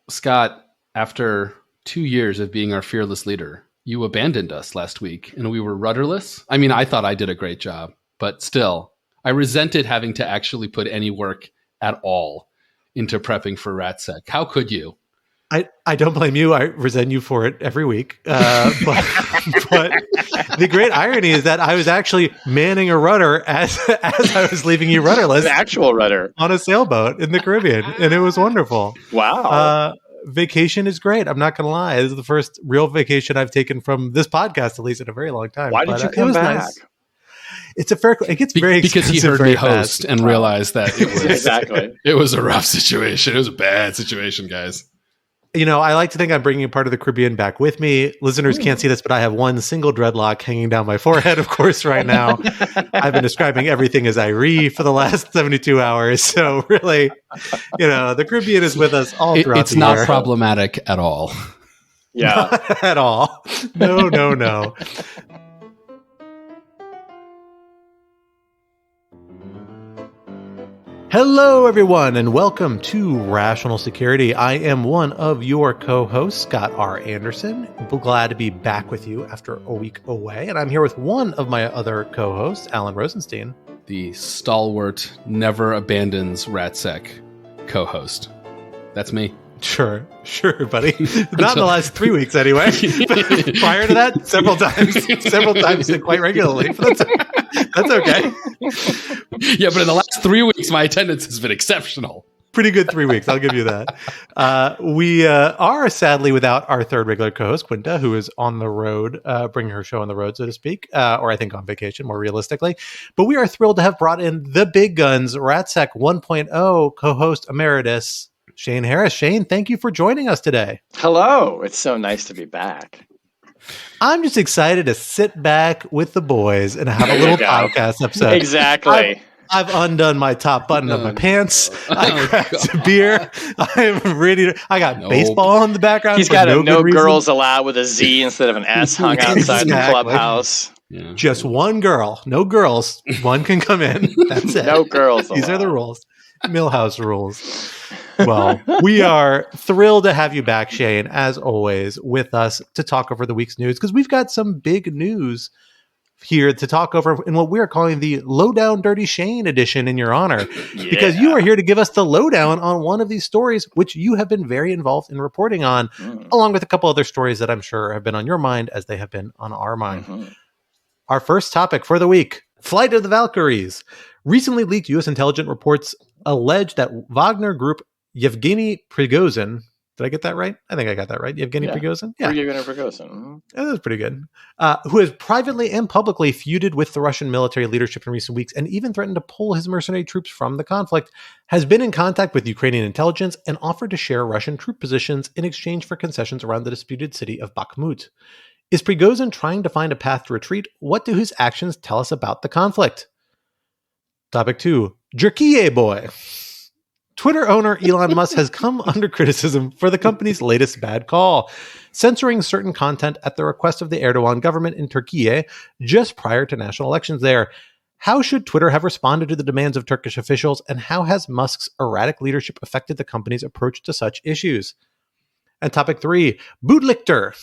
Scott, after 2 years of being our fearless leader, you abandoned us last week and we were rudderless. I mean, I thought I did a great job, but still, I resented having to actually put any work at all into prepping for RATSEC. How could you? I don't blame you. I resent you for it every week. But the great irony is that I was actually manning a rudder as I was leaving you rudderless. An actual rudder. On a sailboat in the Caribbean. And it was wonderful. Wow. Vacation is great. I'm not going to lie. This is the first real vacation I've taken from this podcast, at least in a very long time. Why did you come back? Nice. It's a fair. It gets very because he heard me host and realized that it was exactly. It was a rough situation. It was a bad situation, guys. You know, I like to think I'm bringing part of the Caribbean back with me. Listeners can't see this, but I have one single dreadlock hanging down my forehead, of course, right now. I've been describing everything as Irie for the last 72 hours. So really, the Caribbean is with us all throughout it's the year. It's not problematic at all. Yeah. Not at all. No. Hello, everyone, and welcome to Rational Security. I am one of your co-hosts, Scott R. Anderson. Glad to be back with you after a week away. And I'm here with one of my other co-hosts, Alan Rosenstein. The stalwart, never abandons RATSEC co-host. That's me. Sure, buddy. Not in the last 3 weeks, anyway. Prior to that, several times, quite regularly. But that's okay. Yeah, but in the last 3 weeks, my attendance has been exceptional. Pretty good 3 weeks. I'll give you that. We are sadly without our third regular co-host, Quinta, who is on the road, bringing her show on the road, so to speak, or I think on vacation, more realistically. But we are thrilled to have brought in the big guns, RATSEC 1.0 co-host emeritus, Shane Harris. Shane, thank you for joining us today. Hello. It's so nice to be back. I'm just excited to sit back with the boys and have a little podcast episode. Exactly. I've undone my top button of my pants. I cracked a beer. I'm ready to. I got baseball in the background. He's got a no girls allowed with a Z instead of an S hung outside the clubhouse. Yeah. Just one girl. No girls. One can come in. That's it. No girls. These are the rules. Millhouse rules. Well, we are thrilled to have you back, Shane, as always, with us to talk over the week's news, because we've got some big news here to talk over in what we're calling the Lowdown Dirty Shane edition in your honor, because you are here to give us the lowdown on one of these stories, which you have been very involved in reporting on, along with a couple other stories that I'm sure have been on your mind as they have been on our mind. Our first topic for the week, Flight of the Valkyries. Recently leaked U.S. intelligence reports allege that Wagner Group Yevgeny Prigozhin, did I get that right? I think I got that right. Yevgeny Prigozhin? Yeah. Yevgeny Prigozhin. That was pretty good. Who has privately and publicly feuded with the Russian military leadership in recent weeks and even threatened to pull his mercenary troops from the conflict, has been in contact with Ukrainian intelligence and offered to share Russian troop positions in exchange for concessions around the disputed city of Bakhmut. Is Prigozhin trying to find a path to retreat? What do his actions tell us about the conflict? Topic 2, Jerky boy. Twitter owner Elon Musk has come under criticism for the company's latest bad call, censoring certain content at the request of the Erdogan government in Turkey just prior to national elections there. How should Twitter have responded to the demands of Turkish officials, and how has Musk's erratic leadership affected the company's approach to such issues? And topic 3, Bootlichter.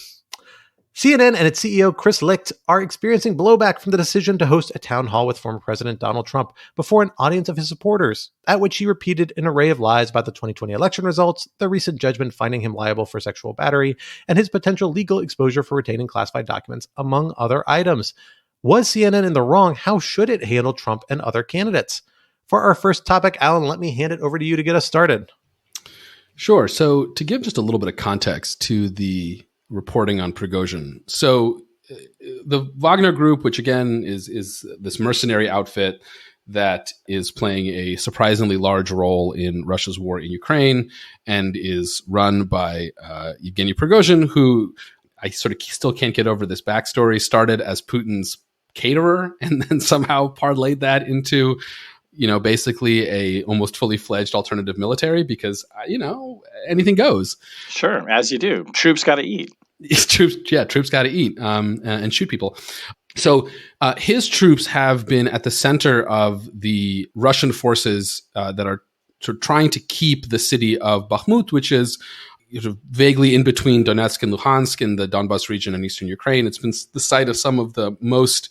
CNN and its CEO, Chris Licht, are experiencing blowback from the decision to host a town hall with former President Donald Trump before an audience of his supporters, at which he repeated an array of lies about the 2020 election results, the recent judgment finding him liable for sexual battery, and his potential legal exposure for retaining classified documents, among other items. Was CNN in the wrong? How should it handle Trump and other candidates? For our first topic, Alan, let me hand it over to you to get us started. Sure. So to give just a little bit of context to the reporting on Prigozhin. So the Wagner Group, which again is this mercenary outfit that is playing a surprisingly large role in Russia's war in Ukraine and is run by Yevgeny Prigozhin, who I sort of still can't get over this backstory, started as Putin's caterer and then somehow parlayed that into basically a almost fully fledged alternative military because, anything goes. Sure, as you do. Troops got to eat. Troops got to eat and shoot people. So his troops have been at the center of the Russian forces that are sort of trying to keep the city of Bakhmut, which is vaguely in between Donetsk and Luhansk in the Donbas region in eastern Ukraine. It's been the site of some of the most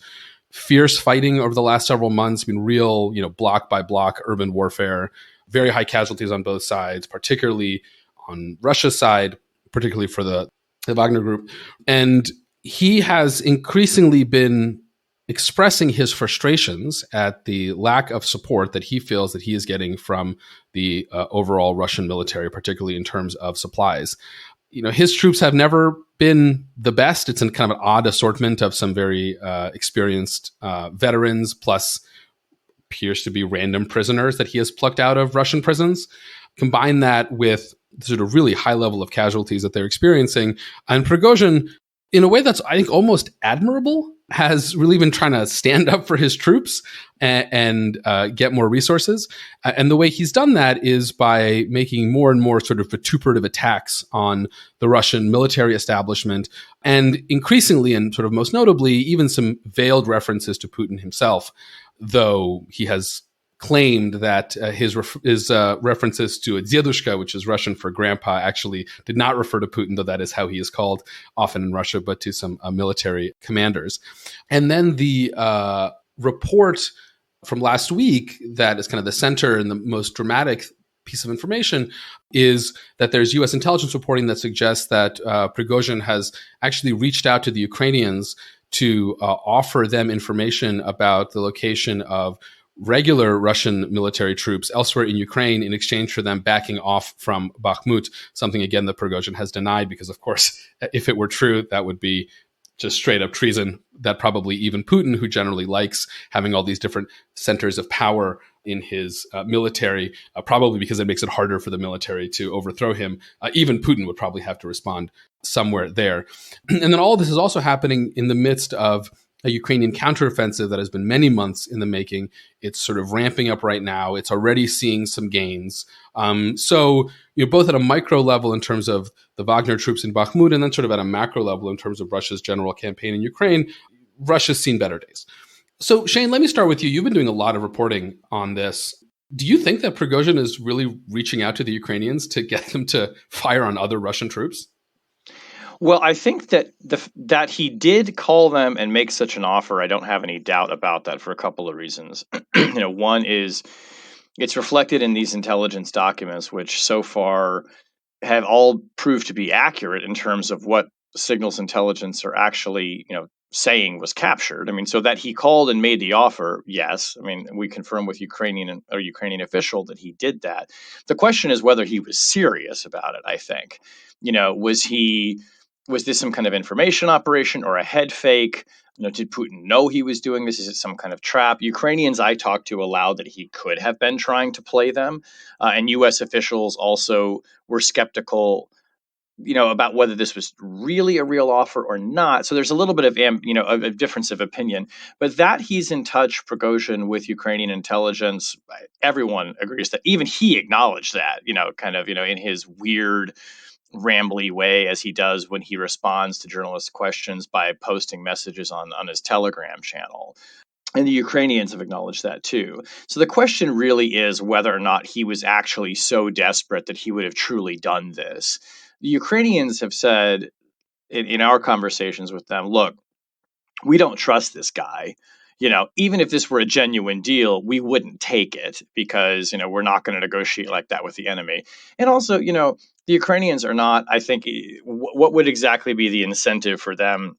fierce fighting over the last several months. Real, block by block urban warfare, very high casualties on both sides, particularly on Russia's side, particularly for the Wagner Group. And he has increasingly been expressing his frustrations at the lack of support that he feels that he is getting from the overall Russian military, particularly in terms of supplies. His troops have never been the best. It's in kind of an odd assortment of some very experienced veterans, plus appears to be random prisoners that he has plucked out of Russian prisons. Combine that with sort of really high level of casualties that they're experiencing. And Prigozhin, in a way that's, I think, almost admirable, has really been trying to stand up for his troops and get more resources. And the way he's done that is by making more and more sort of vituperative attacks on the Russian military establishment, and increasingly, and sort of most notably, even some veiled references to Putin himself, though he has claimed that his references to Dedushka, which is Russian for grandpa, actually did not refer to Putin, though that is how he is called often in Russia, but to some military commanders. And then the report from last week that is kind of the center and the most dramatic piece of information is that there's U.S. intelligence reporting that suggests that Prigozhin has actually reached out to the Ukrainians to offer them information about the location of regular Russian military troops elsewhere in Ukraine in exchange for them backing off from Bakhmut, something, again, that Prigozhin has denied because, of course, if it were true, that would be just straight up treason that probably even Putin, who generally likes having all these different centers of power in his military, probably because it makes it harder for the military to overthrow him, even Putin would probably have to respond somewhere there. And then all of this is also happening in the midst of a Ukrainian counteroffensive that has been many months in the making. It's sort of ramping up right now. It's already seeing some gains. So, both at a micro level in terms of the Wagner troops in Bakhmut, and then sort of at a macro level in terms of Russia's general campaign in Ukraine, Russia's seen better days. So, Shane, let me start with you. You've been doing a lot of reporting on this. Do you think that Prigozhin is really reaching out to the Ukrainians to get them to fire on other Russian troops? Well, I think that that he did call them and make such an offer. I don't have any doubt about that for a couple of reasons. One is it's reflected in these intelligence documents, which so far have all proved to be accurate in terms of what signals intelligence are actually, saying was captured. So that he called and made the offer, yes. We confirm with Ukrainian official that he did that. The question is whether he was serious about it. I think, was this some kind of information operation or a head fake? Did Putin know he was doing this? Is it some kind of trap? Ukrainians I talked to allowed that he could have been trying to play them. And U.S. officials also were skeptical, about whether this was really a real offer or not. So there's a little bit of, a difference of opinion. But that he's in touch, Prigozhin, with Ukrainian intelligence, everyone agrees that. Even he acknowledged that, in his weird, rambly way, as he does when he responds to journalists' questions by posting messages on his Telegram channel. And the Ukrainians have acknowledged that too. So the question really is whether or not he was actually so desperate that he would have truly done this. The Ukrainians have said in our conversations with them, look, we don't trust this guy. Even if this were a genuine deal, we wouldn't take it because, we're not going to negotiate like that with the enemy. And also, the Ukrainians are not, I think, what would exactly be the incentive for them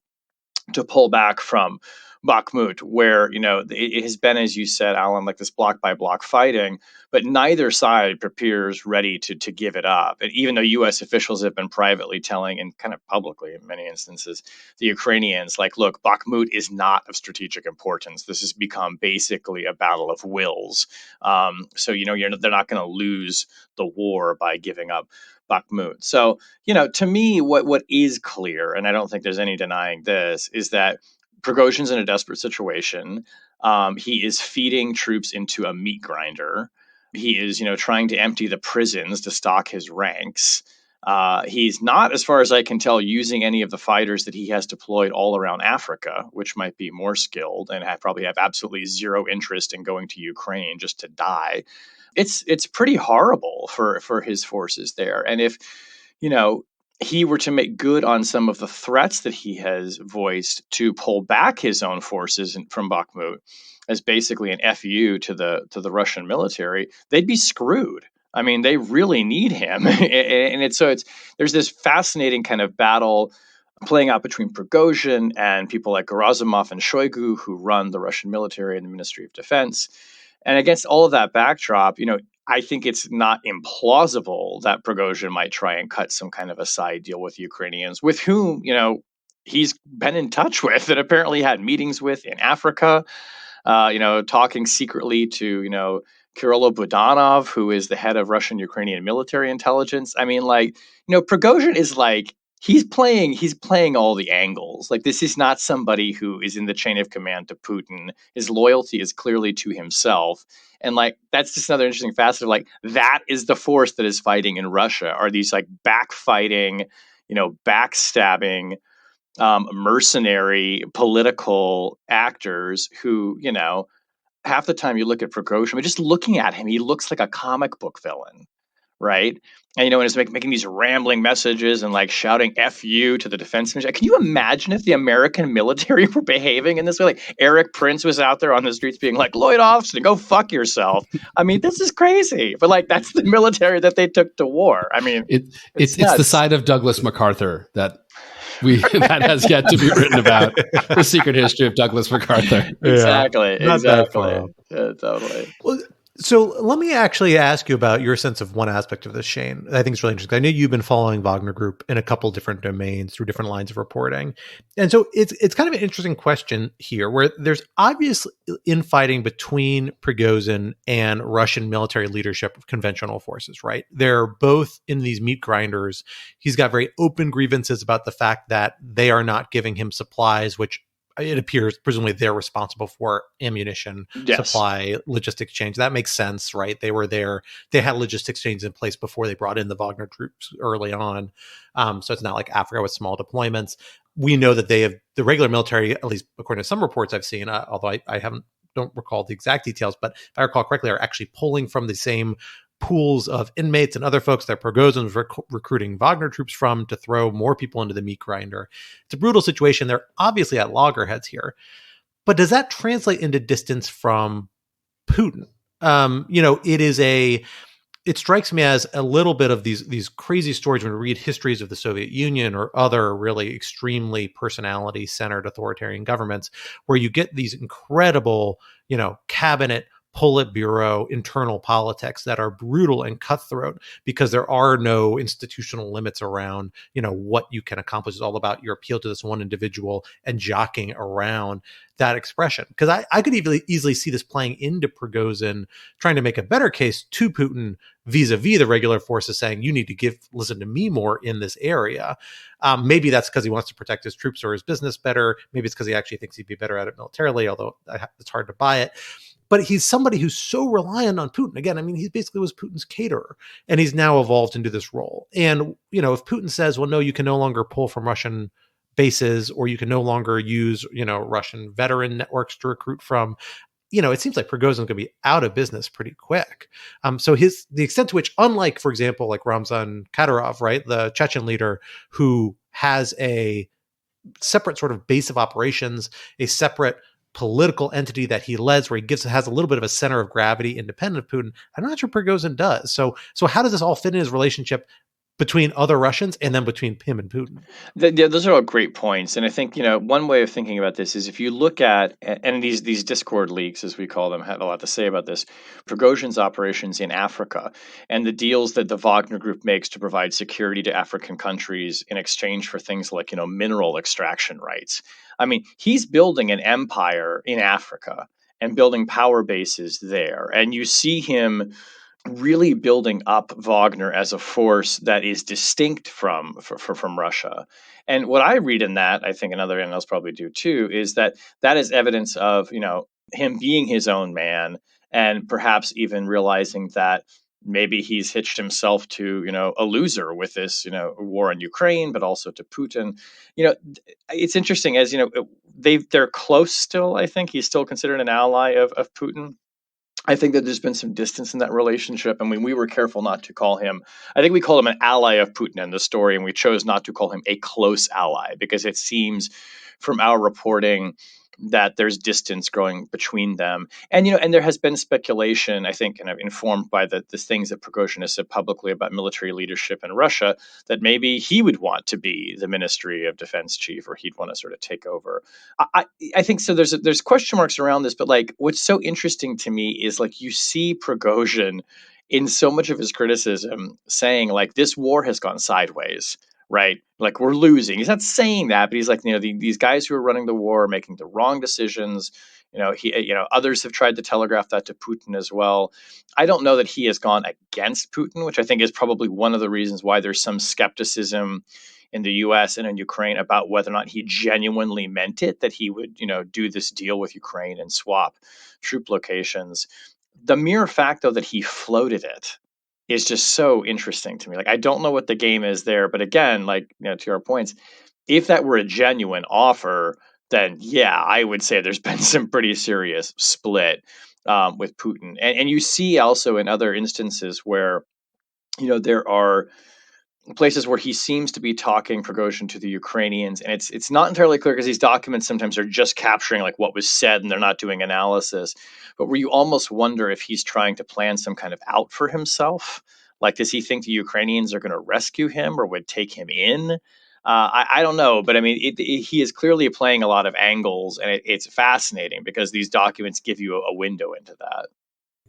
to pull back from Bakhmut, where, it has been, as you said, Alan, like this block by block fighting, but neither side appears ready to give it up. And even though U.S. officials have been privately telling, and kind of publicly in many instances, the Ukrainians, like, look, Bakhmut is not of strategic importance. This has become basically a battle of wills. So, they're not going to lose the war by giving up Bakhmut. So, to me, what is clear, and I don't think there's any denying this, is that Prigozhin's in a desperate situation. He is feeding troops into a meat grinder. He is, trying to empty the prisons to stock his ranks. He's not, as far as I can tell, using any of the fighters that he has deployed all around Africa, which might be more skilled and probably have absolutely zero interest in going to Ukraine just to die. It's pretty horrible for his forces there. And if he were to make good on some of the threats that he has voiced to pull back his own forces from Bakhmut as basically an FU to the Russian military, they'd be screwed. I mean, they really need him, and there's this fascinating kind of battle playing out between Prigozhin and people like Gerasimov and Shoigu, who run the Russian military and the Ministry of Defense. And against all of that backdrop, I think it's not implausible that Prigozhin might try and cut some kind of a side deal with Ukrainians, with whom, he's been in touch with and apparently had meetings with in Africa, talking secretly to, Kirilo Budanov, who is the head of Russian-Ukrainian military intelligence. I mean, Prigozhin is he's playing all the angles. This is not somebody who is in the chain of command to Putin. His loyalty is clearly to himself. And that's just another interesting facet of that is the force that is fighting in Russia, are these backfighting, backstabbing, mercenary political actors who, half the time you look at Prigozhin, just looking at him, he looks like a comic book villain, right? And and it's making these rambling messages and shouting "F you" to the defense ministry. Can you imagine if the American military were behaving in this way? Eric Prince was out there on the streets being like, "Lloyd Austin, go fuck yourself." I mean, this is crazy, but that's the military that they took to war. I mean, it's the side of Douglas MacArthur that that has yet to be written about, the secret history of Douglas MacArthur. Exactly. Totally. Well, so let me actually ask you about your sense of one aspect of this, Shane. I think it's really interesting. I know you've been following Wagner Group in a couple different domains through different lines of reporting. And so it's kind of an interesting question here, where there's obviously infighting between Prigozhin and Russian military leadership of conventional forces, right? They're both in these meat grinders. He's got very open grievances about the fact that they are not giving him supplies, which it appears presumably they're responsible for ammunition, supply, logistics change. That makes sense, right? They were there. They had logistics chains in place before they brought in the Wagner troops early on. So it's not like Africa with small deployments. We know that they have the regular military, at least according to some reports I've seen, although I don't recall the exact details, but if I recall correctly, are actually pulling from the same pools of inmates and other folks that Prigozhin was recruiting Wagner troops from to throw more people into the meat grinder. It's a brutal situation. They're obviously at loggerheads here. But does that translate into distance from Putin? It strikes me as a little bit of these crazy stories when we read histories of the Soviet Union or other really extremely personality-centered authoritarian governments, where you get these incredible, cabinet Politburo internal politics that are brutal and cutthroat because there are no institutional limits around, what you can accomplish. It's all about your appeal to this one individual and jockeying around that expression. Because I could easily see this playing into Prigozhin trying to make a better case to Putin vis-a-vis the regular forces, saying, you need to listen to me more in this area. Maybe that's because he wants to protect his troops or his business better. Maybe it's because he actually thinks he'd be better at it militarily, although it's hard to buy it. But he's somebody who's so reliant on Putin. Again, I mean, he basically was Putin's caterer, and he's now evolved into this role. And, if Putin says, well, no, you can no longer pull from Russian bases, or you can no longer use, Russian veteran networks to recruit from, it seems like Prigozhin's going to be out of business pretty quick. So the extent to which, unlike, for example, like Ramzan Kadyrov, right, the Chechen leader who has a separate sort of base of operations, a separate political entity that he leads, where he has a little bit of a center of gravity independent of Putin. I'm not sure Prigozhin does. So how does this all fit in his relationship between other Russians and then between him and Putin? Those are all great points. And I think, one way of thinking about this is if you look at, and these Discord leaks, as we call them, have a lot to say about this, Prigozhin's operations in Africa and the deals that the Wagner Group makes to provide security to African countries in exchange for things like, mineral extraction rights. I mean, he's building an empire in Africa and building power bases there. And you see him really building up Wagner as a force that is distinct from Russia. And what I read in that, I think another analysts probably do too, is that is evidence of, him being his own man, and perhaps even realizing that maybe he's hitched himself to, a loser with this, war in Ukraine, but also to Putin. It's interesting, as they're close still. I think he's still considered an ally of Putin. I think that there's been some distance in that relationship. I mean, we were careful not to call him, I think we called him an ally of Putin in the story, and we chose not to call him a close ally because it seems from our reporting that there's distance growing between them. And, and there has been speculation, I think, kind of informed by the things that Prigozhin has said publicly about military leadership in Russia, that maybe he would want to be the Ministry of Defense chief, or he'd want to sort of take over. I think so. There's question marks around this, but like what's so interesting to me is like you see Prigozhin in so much of his criticism saying like this war has gone sideways, right? Like we're losing. He's not saying that, but he's like, these guys who are running the war are making the wrong decisions. Others have tried to telegraph that to Putin as well. I don't know that he has gone against Putin, which I think is probably one of the reasons why there's some skepticism in the US and in Ukraine about whether or not he genuinely meant it, that he would, do this deal with Ukraine and swap troop locations. The mere fact, though, that he floated it is just so interesting to me. Like, I don't know what the game is there, but again, like, to your points, if that were a genuine offer, then yeah, I would say there's been some pretty serious split with Putin. And you see also in other instances where, there are places where he seems to be talking Prigozhin to the Ukrainians, and it's not entirely clear because these documents sometimes are just capturing like what was said and they're not doing analysis, but where you almost wonder if he's trying to plan some kind of out for himself. Like, does he think the Ukrainians are going to rescue him or would take him in? I don't know, but I mean, he is clearly playing a lot of angles, and it's fascinating because these documents give you a window into that.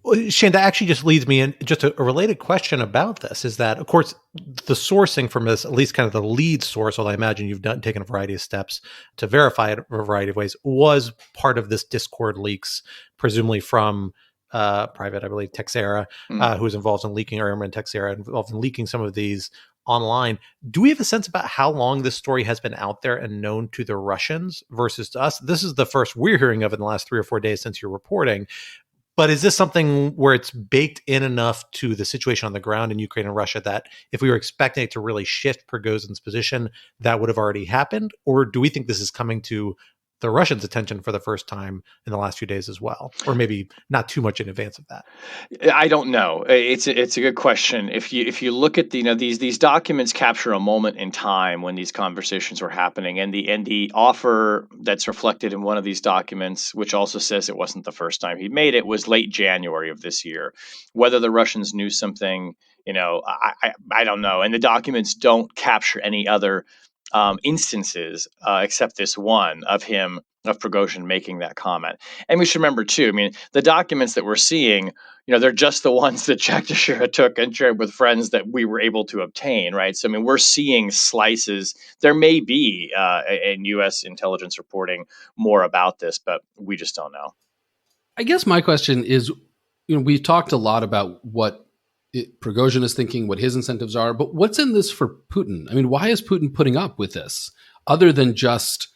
Well, Shane, that actually just leads me in just a related question about this is that, of course, the sourcing from this, at least kind of the lead source, although I imagine you've taken a variety of steps to verify it in a variety of ways, was part of this Discord leaks, presumably from private, I believe, Texera, who was involved in leaking, or Erman Texera, involved in leaking some of these online. Do we have a sense about how long this story has been out there and known to the Russians versus to us? This is the first we're hearing of it in the last 3 or 4 days since you're reporting. But is this something where it's baked in enough to the situation on the ground in Ukraine and Russia that if we were expecting it to really shift Prigozhin's position, that would have already happened? Or do we think this is coming to the Russians' attention for the first time in the last few days as well? Or maybe not too much in advance of that? I don't know. It's a good question. If you look at these documents capture a moment in time when these conversations were happening, and the offer that's reflected in one of these documents, which also says it wasn't the first time he made it, was late January of this year. Whether the Russians knew something, I don't know. And the documents don't capture any other instances except this one of Prigozhin making that comment. And we should remember too, I mean, the documents that we're seeing, they're just the ones that Jack Teixeira took and shared with friends that we were able to obtain, right? So, I mean, we're seeing slices. There may be in U.S. intelligence reporting more about this, but we just don't know. I guess my question is, we've talked a lot about what Prigozhin is thinking, what his incentives are, but what's in this for Putin? I mean, why is Putin putting up with this other than just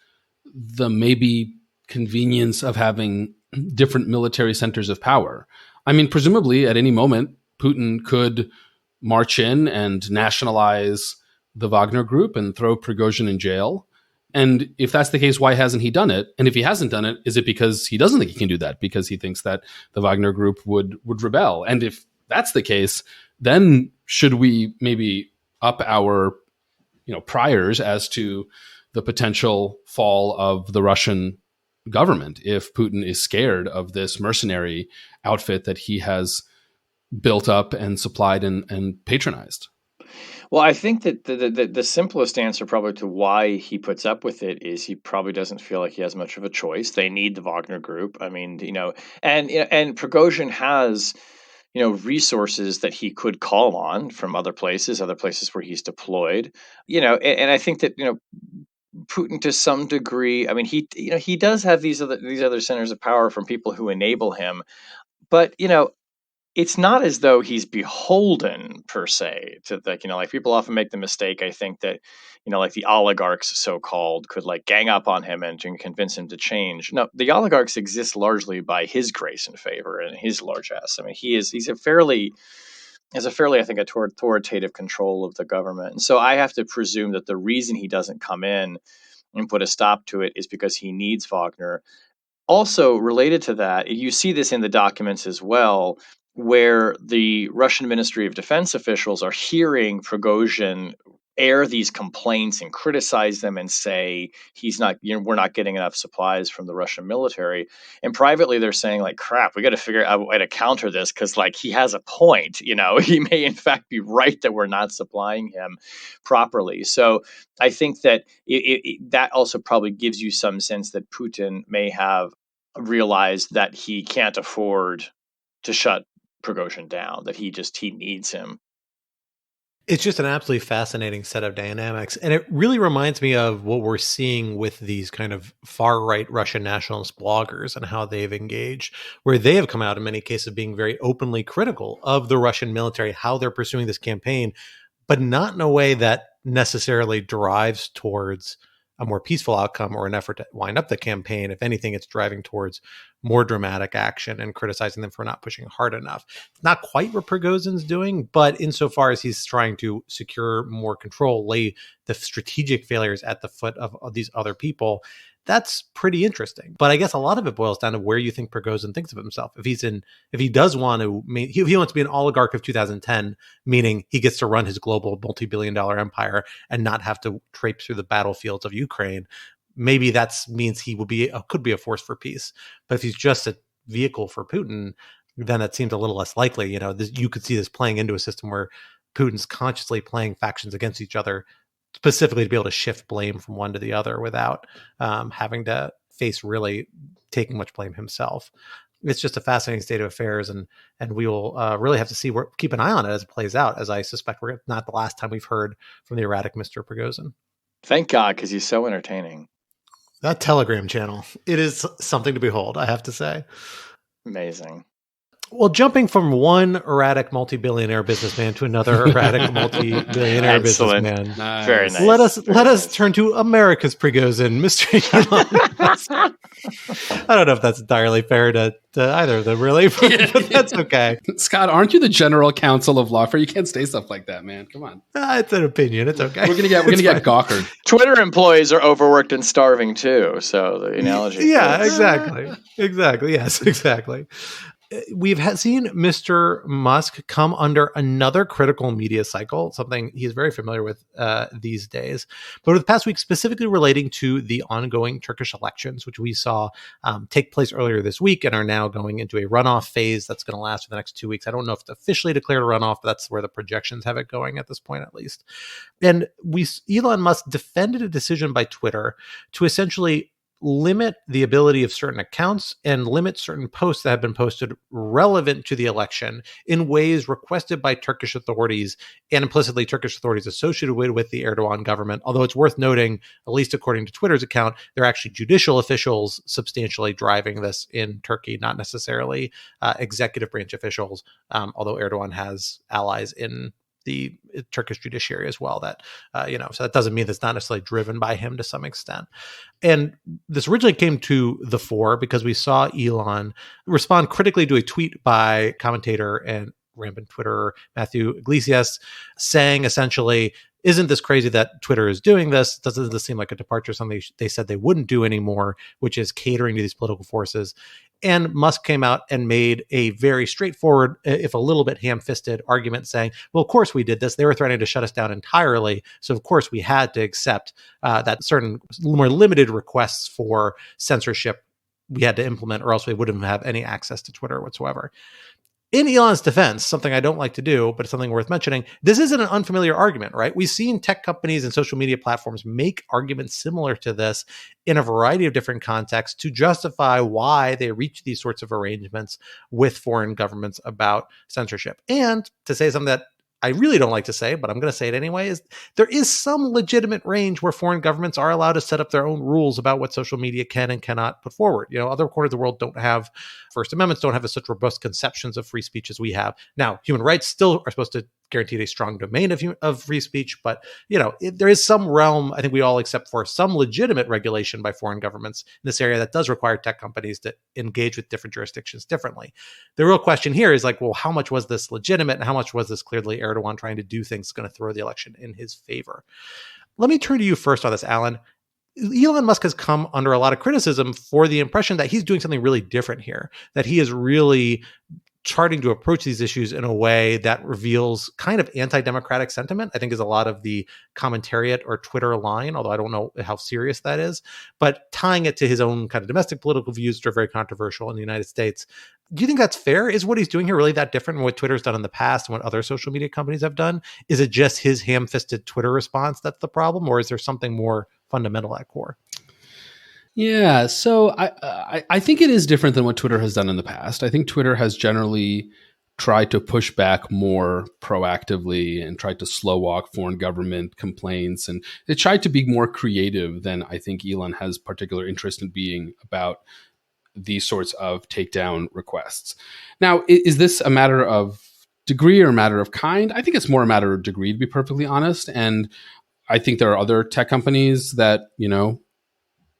the maybe convenience of having different military centers of power? I mean, presumably at any moment, Putin could march in and nationalize the Wagner Group and throw Prigozhin in jail. And if that's the case, why hasn't he done it? And if he hasn't done it, is it because he doesn't think he can do that, because he thinks that the Wagner Group would rebel? And if that's the case, then should we maybe up our priors as to the potential fall of the Russian government if Putin is scared of this mercenary outfit that he has built up and supplied and patronized? Well, I think that the simplest answer probably to why he puts up with it is he probably doesn't feel like he has much of a choice. They need the Wagner Group. I mean, and Prigozhin has resources that he could call on from other places where he's deployed, and I think that, Putin to some degree, I mean, he does have these other centers of power from people who enable him, but, it's not as though he's beholden per se to like people often make the mistake, I think, that, like the oligarchs so-called could like gang up on him and convince him to change. No, the oligarchs exist largely by his grace and favor and his largesse. I mean, he's a fairly, I think, authoritative control of the government. And so I have to presume that the reason he doesn't come in and put a stop to it is because he needs Wagner. also related to that, you see this in the documents as well, where the Russian Ministry of Defense officials are hearing Prigozhin air these complaints and criticize them and say we're not getting enough supplies from the Russian military. And privately they're saying like, crap, we got to figure out a way to counter this, because like he has a point, he may in fact be right that we're not supplying him properly. So I think that that also probably gives you some sense that Putin may have realized that he can't afford to shut Prigozhin down, that he needs him. It's just an absolutely fascinating set of dynamics. And it really reminds me of what we're seeing with these kind of far-right Russian nationalist bloggers and how they've engaged, where they have come out in many cases being very openly critical of the Russian military, how they're pursuing this campaign, but not in a way that necessarily drives towards a more peaceful outcome or an effort to wind up the campaign. If anything, it's driving towards more dramatic action and criticizing them for not pushing hard enough. It's not quite what Prigozhin's doing, but insofar as he's trying to secure more control, lay the strategic failures at the foot of these other people, that's pretty interesting. But I guess a lot of it boils down to where you think Prigozhin thinks of himself. If he does want to, he wants to be an oligarch of 2010, meaning he gets to run his global multi-billion-dollar empire and not have to traipse through the battlefields of Ukraine. Maybe that means he could be a force for peace. But if he's just a vehicle for Putin, then it seems a little less likely. You could see this playing into a system where Putin's consciously playing factions against each other, specifically to be able to shift blame from one to the other without having to face really taking much blame himself. It's just a fascinating state of affairs, and we will really have to keep an eye on it as it plays out, as I suspect we're not the last time we've heard from the erratic Mr. Prigozhin. Thank God, because he's so entertaining. That Telegram channel, it is something to behold, I have to say. Amazing. Well, jumping from one erratic multi-billionaire businessman to another erratic multi-billionaire businessman. Nice. Very nice. Let us turn to America's Prigozhin, Mr. Elon Musk. I don't know if that's entirely fair to either of them, really, but that's okay. Scott, aren't you the general counsel of Lawfare? You can't say stuff like that, man. Come on. It's an opinion. It's okay. We're gonna get gawkered. Twitter employees are overworked and starving too. So the analogy. Yeah, exactly. Exactly. Yes, exactly. We've seen Mr. Musk come under another critical media cycle, something he's very familiar with these days. But over the past week, specifically relating to the ongoing Turkish elections, which we saw take place earlier this week and are now going into a runoff phase that's going to last for the next 2 weeks. I don't know if it's officially declared a runoff, but that's where the projections have it going at this point, at least. And Elon Musk defended a decision by Twitter to essentially limit the ability of certain accounts and limit certain posts that have been posted relevant to the election in ways requested by Turkish authorities and implicitly Turkish authorities associated with the Erdogan government. Although it's worth noting, at least according to Twitter's account, they're actually judicial officials substantially driving this in Turkey, not necessarily executive branch officials, although Erdogan has allies in the Turkish judiciary as well, that so that doesn't mean that's not necessarily driven by him to some extent. And this originally came to the fore because we saw Elon respond critically to a tweet by commentator and rampant Twitterer Matthew Iglesias, saying essentially, isn't this crazy that Twitter is doing this? Doesn't this seem like a departure, something they said they wouldn't do anymore, which is catering to these political forces? And Musk came out and made a very straightforward, if a little bit ham-fisted argument saying, well, of course we did this. They were threatening to shut us down entirely. So of course we had to accept that certain more limited requests for censorship we had to implement, or else we wouldn't have any access to Twitter whatsoever. In Elon's defense, something I don't like to do, but it's something worth mentioning, this isn't an unfamiliar argument, right? We've seen tech companies and social media platforms make arguments similar to this in a variety of different contexts to justify why they reach these sorts of arrangements with foreign governments about censorship. And to say something that I really don't like to say, but I'm going to say it anyway, is there is some legitimate range where foreign governments are allowed to set up their own rules about what social media can and cannot put forward. Other corners of the world don't have First Amendments, don't have such robust conceptions of free speech as we have. Now, human rights still are supposed to guarantee a strong domain of free speech, but there is some realm, I think we all accept, for some legitimate regulation by foreign governments in this area that does require tech companies to engage with different jurisdictions differently. The real question here is well, how much was this legitimate and how much was this clearly Erdogan trying to do things going to throw the election in his favor? Let me turn to you first on this, Alan. Elon Musk has come under a lot of criticism for the impression that he's doing something really different here, that he is really charting to approach these issues in a way that reveals kind of anti-democratic sentiment, I think, is a lot of the commentariat or Twitter line, although I don't know how serious that is, but tying it to his own kind of domestic political views, which are very controversial in the United States. Do you think that's fair? Is what he's doing here really that different from what Twitter's done in the past and what other social media companies have done? Is it just his ham-fisted Twitter response that's the problem, or is there something more fundamental at core? Yeah, so I think it is different than what Twitter has done in the past. I think Twitter has generally tried to push back more proactively and tried to slow walk foreign government complaints. And they tried to be more creative than I think Elon has particular interest in being about these sorts of takedown requests. Now, is this a matter of degree or a matter of kind? I think it's more a matter of degree, to be perfectly honest. And I think there are other tech companies that,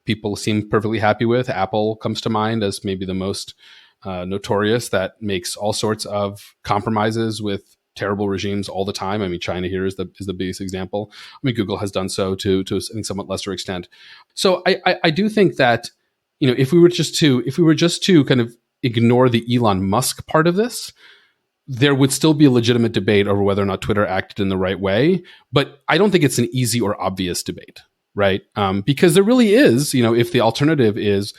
people seem perfectly happy with. Apple comes to mind as maybe the most notorious, that makes all sorts of compromises with terrible regimes all the time. I mean, China here is the biggest example. I mean, Google has done so to I think somewhat lesser extent. So I do think that, if we were just to kind of ignore the Elon Musk part of this, there would still be a legitimate debate over whether or not Twitter acted in the right way. But I don't think it's an easy or obvious debate. Right? Because there really is, if the alternative is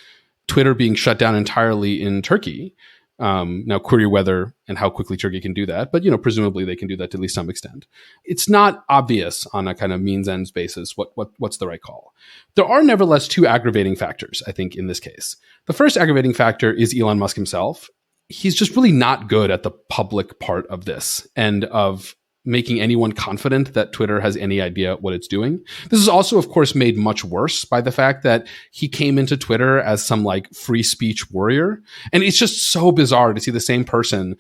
Twitter being shut down entirely in Turkey, now query whether and how quickly Turkey can do that, but presumably they can do that to at least some extent. It's not obvious on a kind of means ends basis what's the right call. There are nevertheless two aggravating factors, I think, in this case. The first aggravating factor is Elon Musk himself. He's just really not good at the public part of this and of making anyone confident that Twitter has any idea what it's doing. This is also, of course, made much worse by the fact that he came into Twitter as some like free speech warrior. And it's just so bizarre to see the same person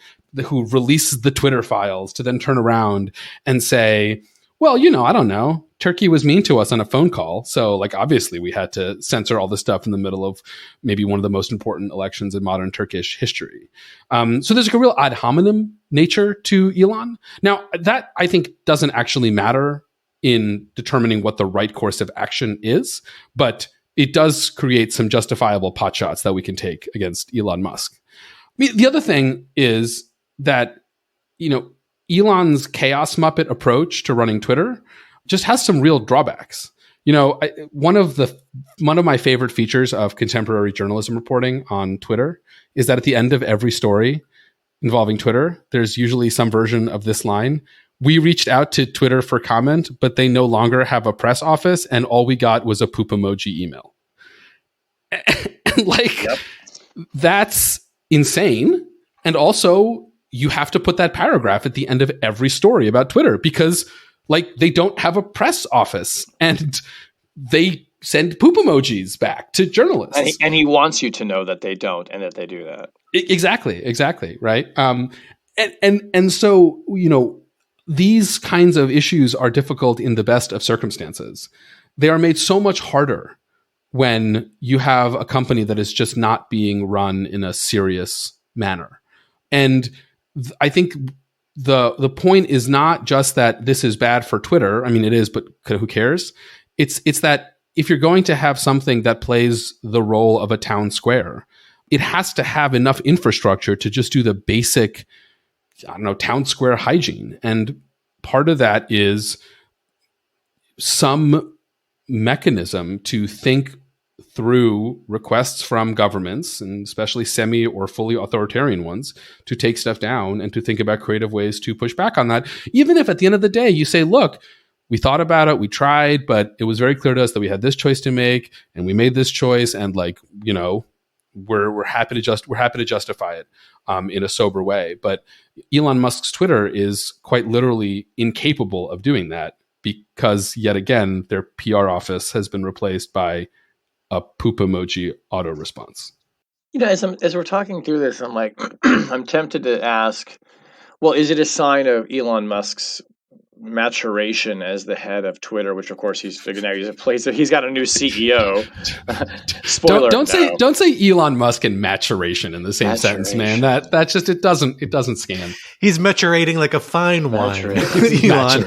who releases the Twitter files to then turn around and say, well, I don't know. Turkey was mean to us on a phone call. So like, obviously we had to censor all this stuff in the middle of maybe one of the most important elections in modern Turkish history. So there's like a real ad hominem nature to Elon. Now that I think doesn't actually matter in determining what the right course of action is, but it does create some justifiable pot shots that we can take against Elon Musk. I mean, the other thing is that, Elon's chaos Muppet approach to running Twitter just has some real drawbacks. One of my favorite features of contemporary journalism reporting on Twitter is that at the end of every story involving Twitter, there's usually some version of this line: "We reached out to Twitter for comment, but they no longer have a press office, and all we got was a poop emoji email." And yep. That's insane. And also, you have to put that paragraph at the end of every story about Twitter because they don't have a press office and they send poop emojis back to journalists. And he wants you to know that they don't and that they do that. Exactly. Right. And so, these kinds of issues are difficult in the best of circumstances. They are made so much harder when you have a company that is just not being run in a serious manner. And I think the point is not just that this is bad for Twitter. I mean, it is, but who cares? It's that if you're going to have something that plays the role of a town square, it has to have enough infrastructure to just do the basic, town square hygiene. And part of that is some mechanism to think through requests from governments, and especially semi or fully authoritarian ones, to take stuff down and to think about creative ways to push back on that. Even if at the end of the day you say, look, we thought about it, we tried, but it was very clear to us that we had this choice to make, and we made this choice, and we're happy to justify it in a sober way. But Elon Musk's Twitter is quite literally incapable of doing that because, yet again, their PR office has been replaced by a poop emoji auto response. As we're talking through this, I'm like, I'm tempted to ask, well, is it a sign of Elon Musk's maturation as the head of Twitter, which of course he's figured out. He's got a new CEO. Spoiler. Don't say Elon Musk and maturation in the same sentence, man. That just it doesn't scan. He's maturating like a fine wine. Elon,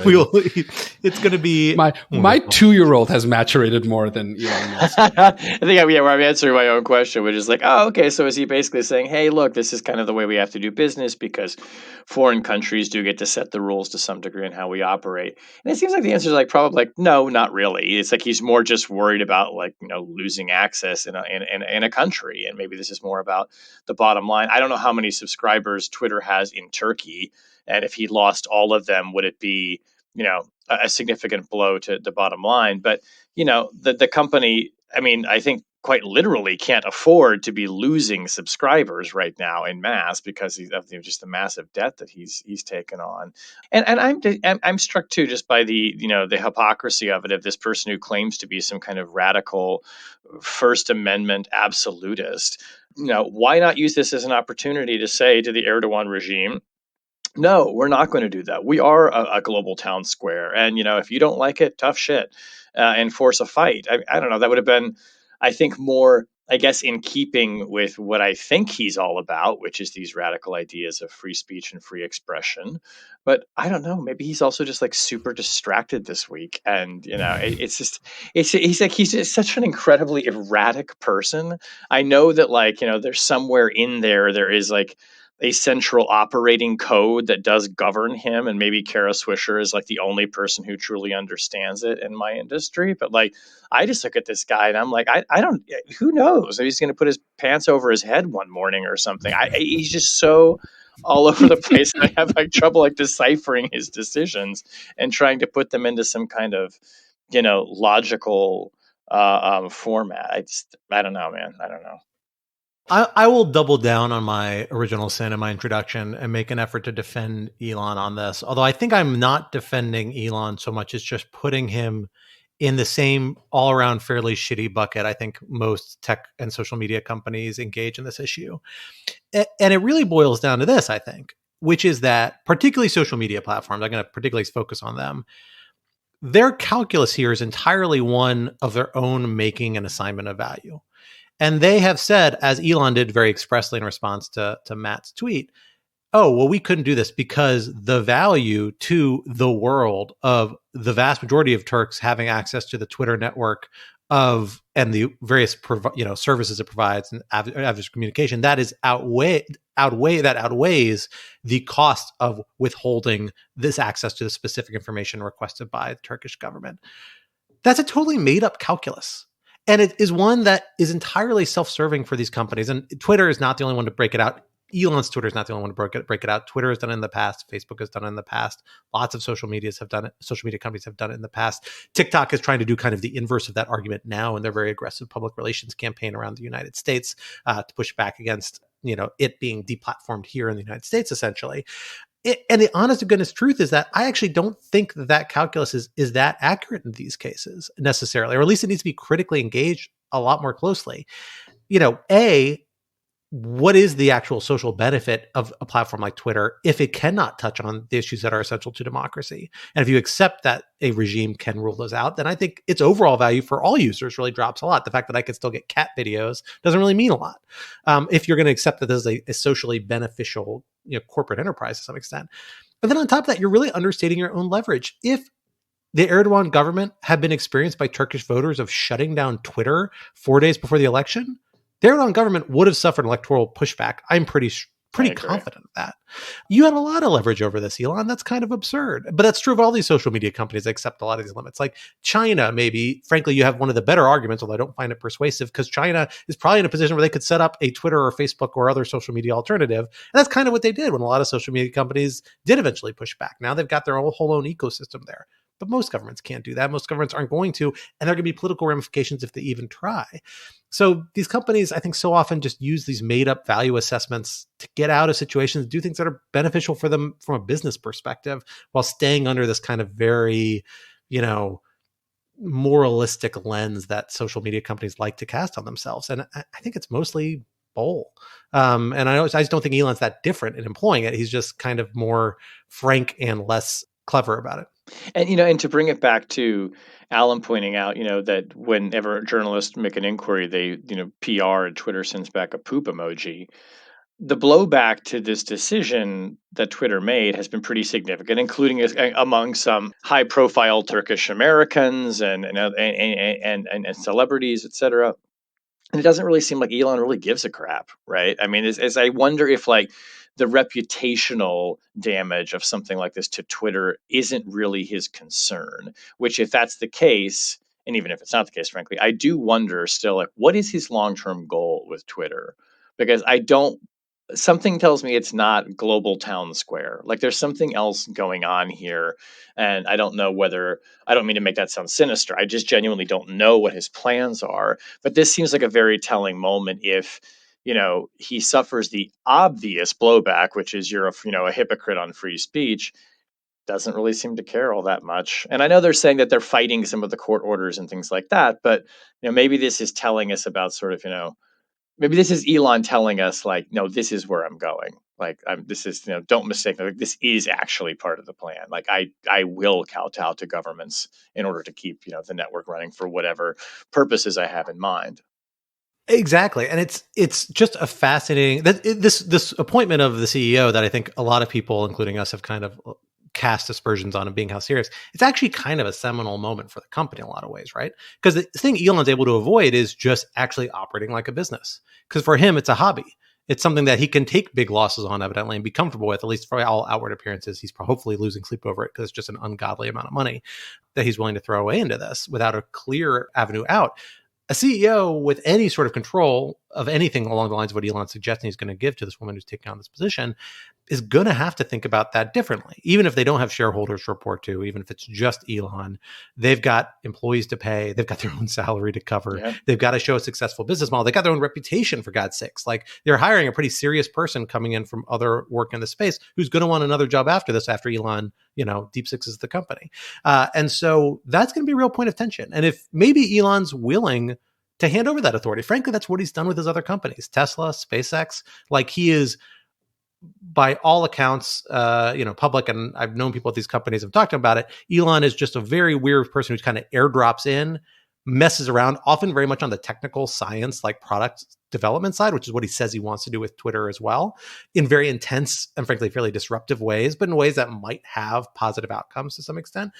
it's going to be my 2-year-old has maturated more than Elon Musk. I think I'm answering my own question, which is like, oh, okay. So is he basically saying, hey, look, this is kind of the way we have to do business because foreign countries do get to set the rules to some degree in how we operate? And it seems like the answer is like probably like, no, not really. It's like he's more just worried about like, losing access in a country. And maybe this is more about the bottom line. I don't know how many subscribers Twitter has in Turkey. And if he lost all of them, would it be, a significant blow to the bottom line? But, the company, I think quite literally can't afford to be losing subscribers right now en masse because of just the massive debt that he's taken on. And I'm struck too just by the hypocrisy of it, of this person who claims to be some kind of radical First Amendment absolutist. Why not use this as an opportunity to say to the Erdogan regime, no, we're not going to do that. We are a global town square. And, if you don't like it, tough shit, and force a fight. I don't know. That would have been, I think, more, I guess, in keeping with what I think he's all about, which is these radical ideas of free speech and free expression. But I don't know. Maybe he's also just like super distracted this week. And, he's just such an incredibly erratic person. I know that there's somewhere in there is like a central operating code that does govern him. And maybe Kara Swisher is like the only person who truly understands it in my industry. But I just look at this guy and I'm like, I don't, who knows? He's going to put his pants over his head one morning or something. He's just so all over the place. And I have trouble deciphering his decisions and trying to put them into some kind of, logical format. I don't know, man. I don't know. I will double down on my original sin in my introduction and make an effort to defend Elon on this. Although I think I'm not defending Elon so much as just putting him in the same all around fairly shitty bucket I think most tech and social media companies engage in this issue. And it really boils down to this, I think, which is that particularly social media platforms, I'm going to particularly focus on them, their calculus here is entirely one of their own making an assignment of value. And they have said, as Elon did very expressly in response to Matt's tweet, oh, well, we couldn't do this because the value to the world of the vast majority of Turks having access to the Twitter network and the various services it provides and avenues of communication, that outweighs the cost of withholding this access to the specific information requested by the Turkish government. That's a totally made up calculus. And it is one that is entirely self-serving for these companies. And Twitter is not the only one to break it out. Elon's Twitter is not the only one to break it out. Twitter has done it in the past. Facebook has done it in the past. Lots of social medias have done it. Social media companies have done it in the past. TikTok is trying to do kind of the inverse of that argument now in their very aggressive public relations campaign around the United States to push back against it being deplatformed here in the United States, essentially. And the honest to goodness truth is that I actually don't think that calculus is that accurate in these cases necessarily, or at least it needs to be critically engaged a lot more closely. What is the actual social benefit of a platform like Twitter if it cannot touch on the issues that are essential to democracy? And if you accept that a regime can rule those out, then I think its overall value for all users really drops a lot. The fact that I can still get cat videos doesn't really mean a lot. If you're going to accept that this is a socially beneficial corporate enterprise to some extent. But then on top of that, you're really understating your own leverage. If the Erdogan government had been experienced by Turkish voters of shutting down Twitter 4 days before the election, the Erdogan government would have suffered electoral pushback. I'm pretty confident of that. You had a lot of leverage over this, Elon. That's kind of absurd. But that's true of all these social media companies that accept a lot of these limits. Like China, maybe, frankly, you have one of the better arguments, although I don't find it persuasive, because China is probably in a position where they could set up a Twitter or Facebook or other social media alternative. And that's kind of what they did when a lot of social media companies did eventually push back. Now they've got their whole own ecosystem there. But most governments can't do that. Most governments aren't going to, and there are going to be political ramifications if they even try. So these companies, I think, so often just use these made-up value assessments to get out of situations, do things that are beneficial for them from a business perspective, while staying under this kind of very, moralistic lens that social media companies like to cast on themselves. And I think it's mostly bowl. And I just don't think Elon's that different in employing it. He's just kind of more frank and less clever about it. And and to bring it back to Alan pointing out, that whenever journalists make an inquiry, they, PR and Twitter sends back a poop emoji. The blowback to this decision that Twitter made has been pretty significant, including among some high-profile Turkish Americans and celebrities, etc. And it doesn't really seem like Elon really gives a crap, right? I mean, as I wonder if like the reputational damage of something like this to Twitter isn't really his concern. Which, if that's the case, and even if it's not the case, frankly, I do wonder still, like, what is his long-term goal with Twitter? Because I don't. Something tells me it's not global town square. Like there's something else going on here, and I don't know whether. I don't mean to make that sound sinister. I just genuinely don't know what his plans are. But this seems like a very telling moment if, he suffers the obvious blowback, which is you're a hypocrite on free speech, doesn't really seem to care all that much. And I know they're saying that they're fighting some of the court orders and things like that, but maybe this is telling us about sort of, maybe this is Elon telling us like, no, this is where I'm going. Like, this is, don't mistake me. Like, this is actually part of the plan. Like, I will kowtow to governments in order to keep, the network running for whatever purposes I have in mind. Exactly. And it's just a fascinating this appointment of the CEO that I think a lot of people, including us, have kind of cast aspersions on, and being how serious. It's actually kind of a seminal moment for the company in a lot of ways, right? Because the thing Elon's able to avoid is just actually operating like a business. Because for him, it's a hobby. It's something that he can take big losses on, evidently, and be comfortable with, at least for all outward appearances. He's hopefully losing sleep over it because it's just an ungodly amount of money that he's willing to throw away into this without a clear avenue out. A CEO with any sort of control of anything along the lines of what Elon's suggesting he's going to give to this woman who's taking on this position is going to have to think about that differently. Even if they don't have shareholders to report to, even if it's just Elon, they've got employees to pay. They've got their own salary to cover. Yeah. They've got to show a successful business model. They got their own reputation, for God's sakes. Like, they're hiring a pretty serious person coming in from other work in the space who's going to want another job after this, after Elon, deep sixes the company. And so that's going to be a real point of tension. And if maybe Elon's willing to hand over that authority, frankly, that's what he's done with his other companies, Tesla, SpaceX. Like, he is, by all accounts, public, and I've known people at these companies have talked about it. Elon is just a very weird person who's kind of airdrops in, messes around, often very much on the technical science, like product development side, which is what he says he wants to do with Twitter as well, in very intense and frankly fairly disruptive ways, but in ways that might have positive outcomes to some extent.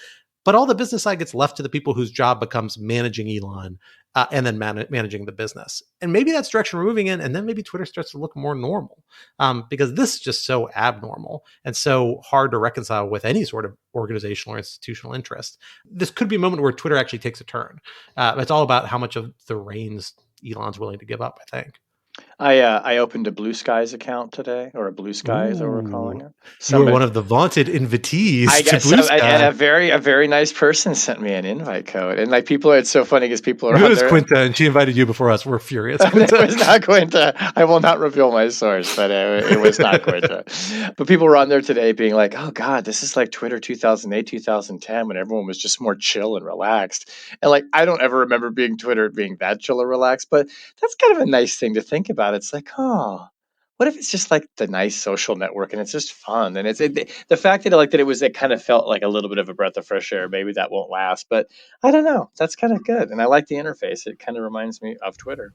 But all the business side gets left to the people whose job becomes managing Elon and then managing the business. And maybe that's direction we're moving in. And then maybe Twitter starts to look more normal because this is just so abnormal and so hard to reconcile with any sort of organizational or institutional interest. This could be a moment where Twitter actually takes a turn. It's all about how much of the reins Elon's willing to give up, I think. I opened a Blue Skies account today, or a Blue Sky, as we're calling it. You were one of the vaunted invitees to Blue Sky. And a very nice person sent me an invite code, and like it's so funny because people are. It was Quinta, and she invited you before us. We're furious. It was not Quinta. I will not reveal my source, but it was not Quinta. But people were on there today, being like, "Oh God, this is like Twitter 2008, 2010, when everyone was just more chill and relaxed." And like, I don't ever remember Twitter being that chill or relaxed, but that's kind of a nice thing to think about. It's like, oh, what if it's just like the nice social network and it's just fun? And the fact that it kind of felt like a little bit of a breath of fresh air. Maybe that won't last, but I don't know. That's kind of good. And I like the interface. It kind of reminds me of Twitter.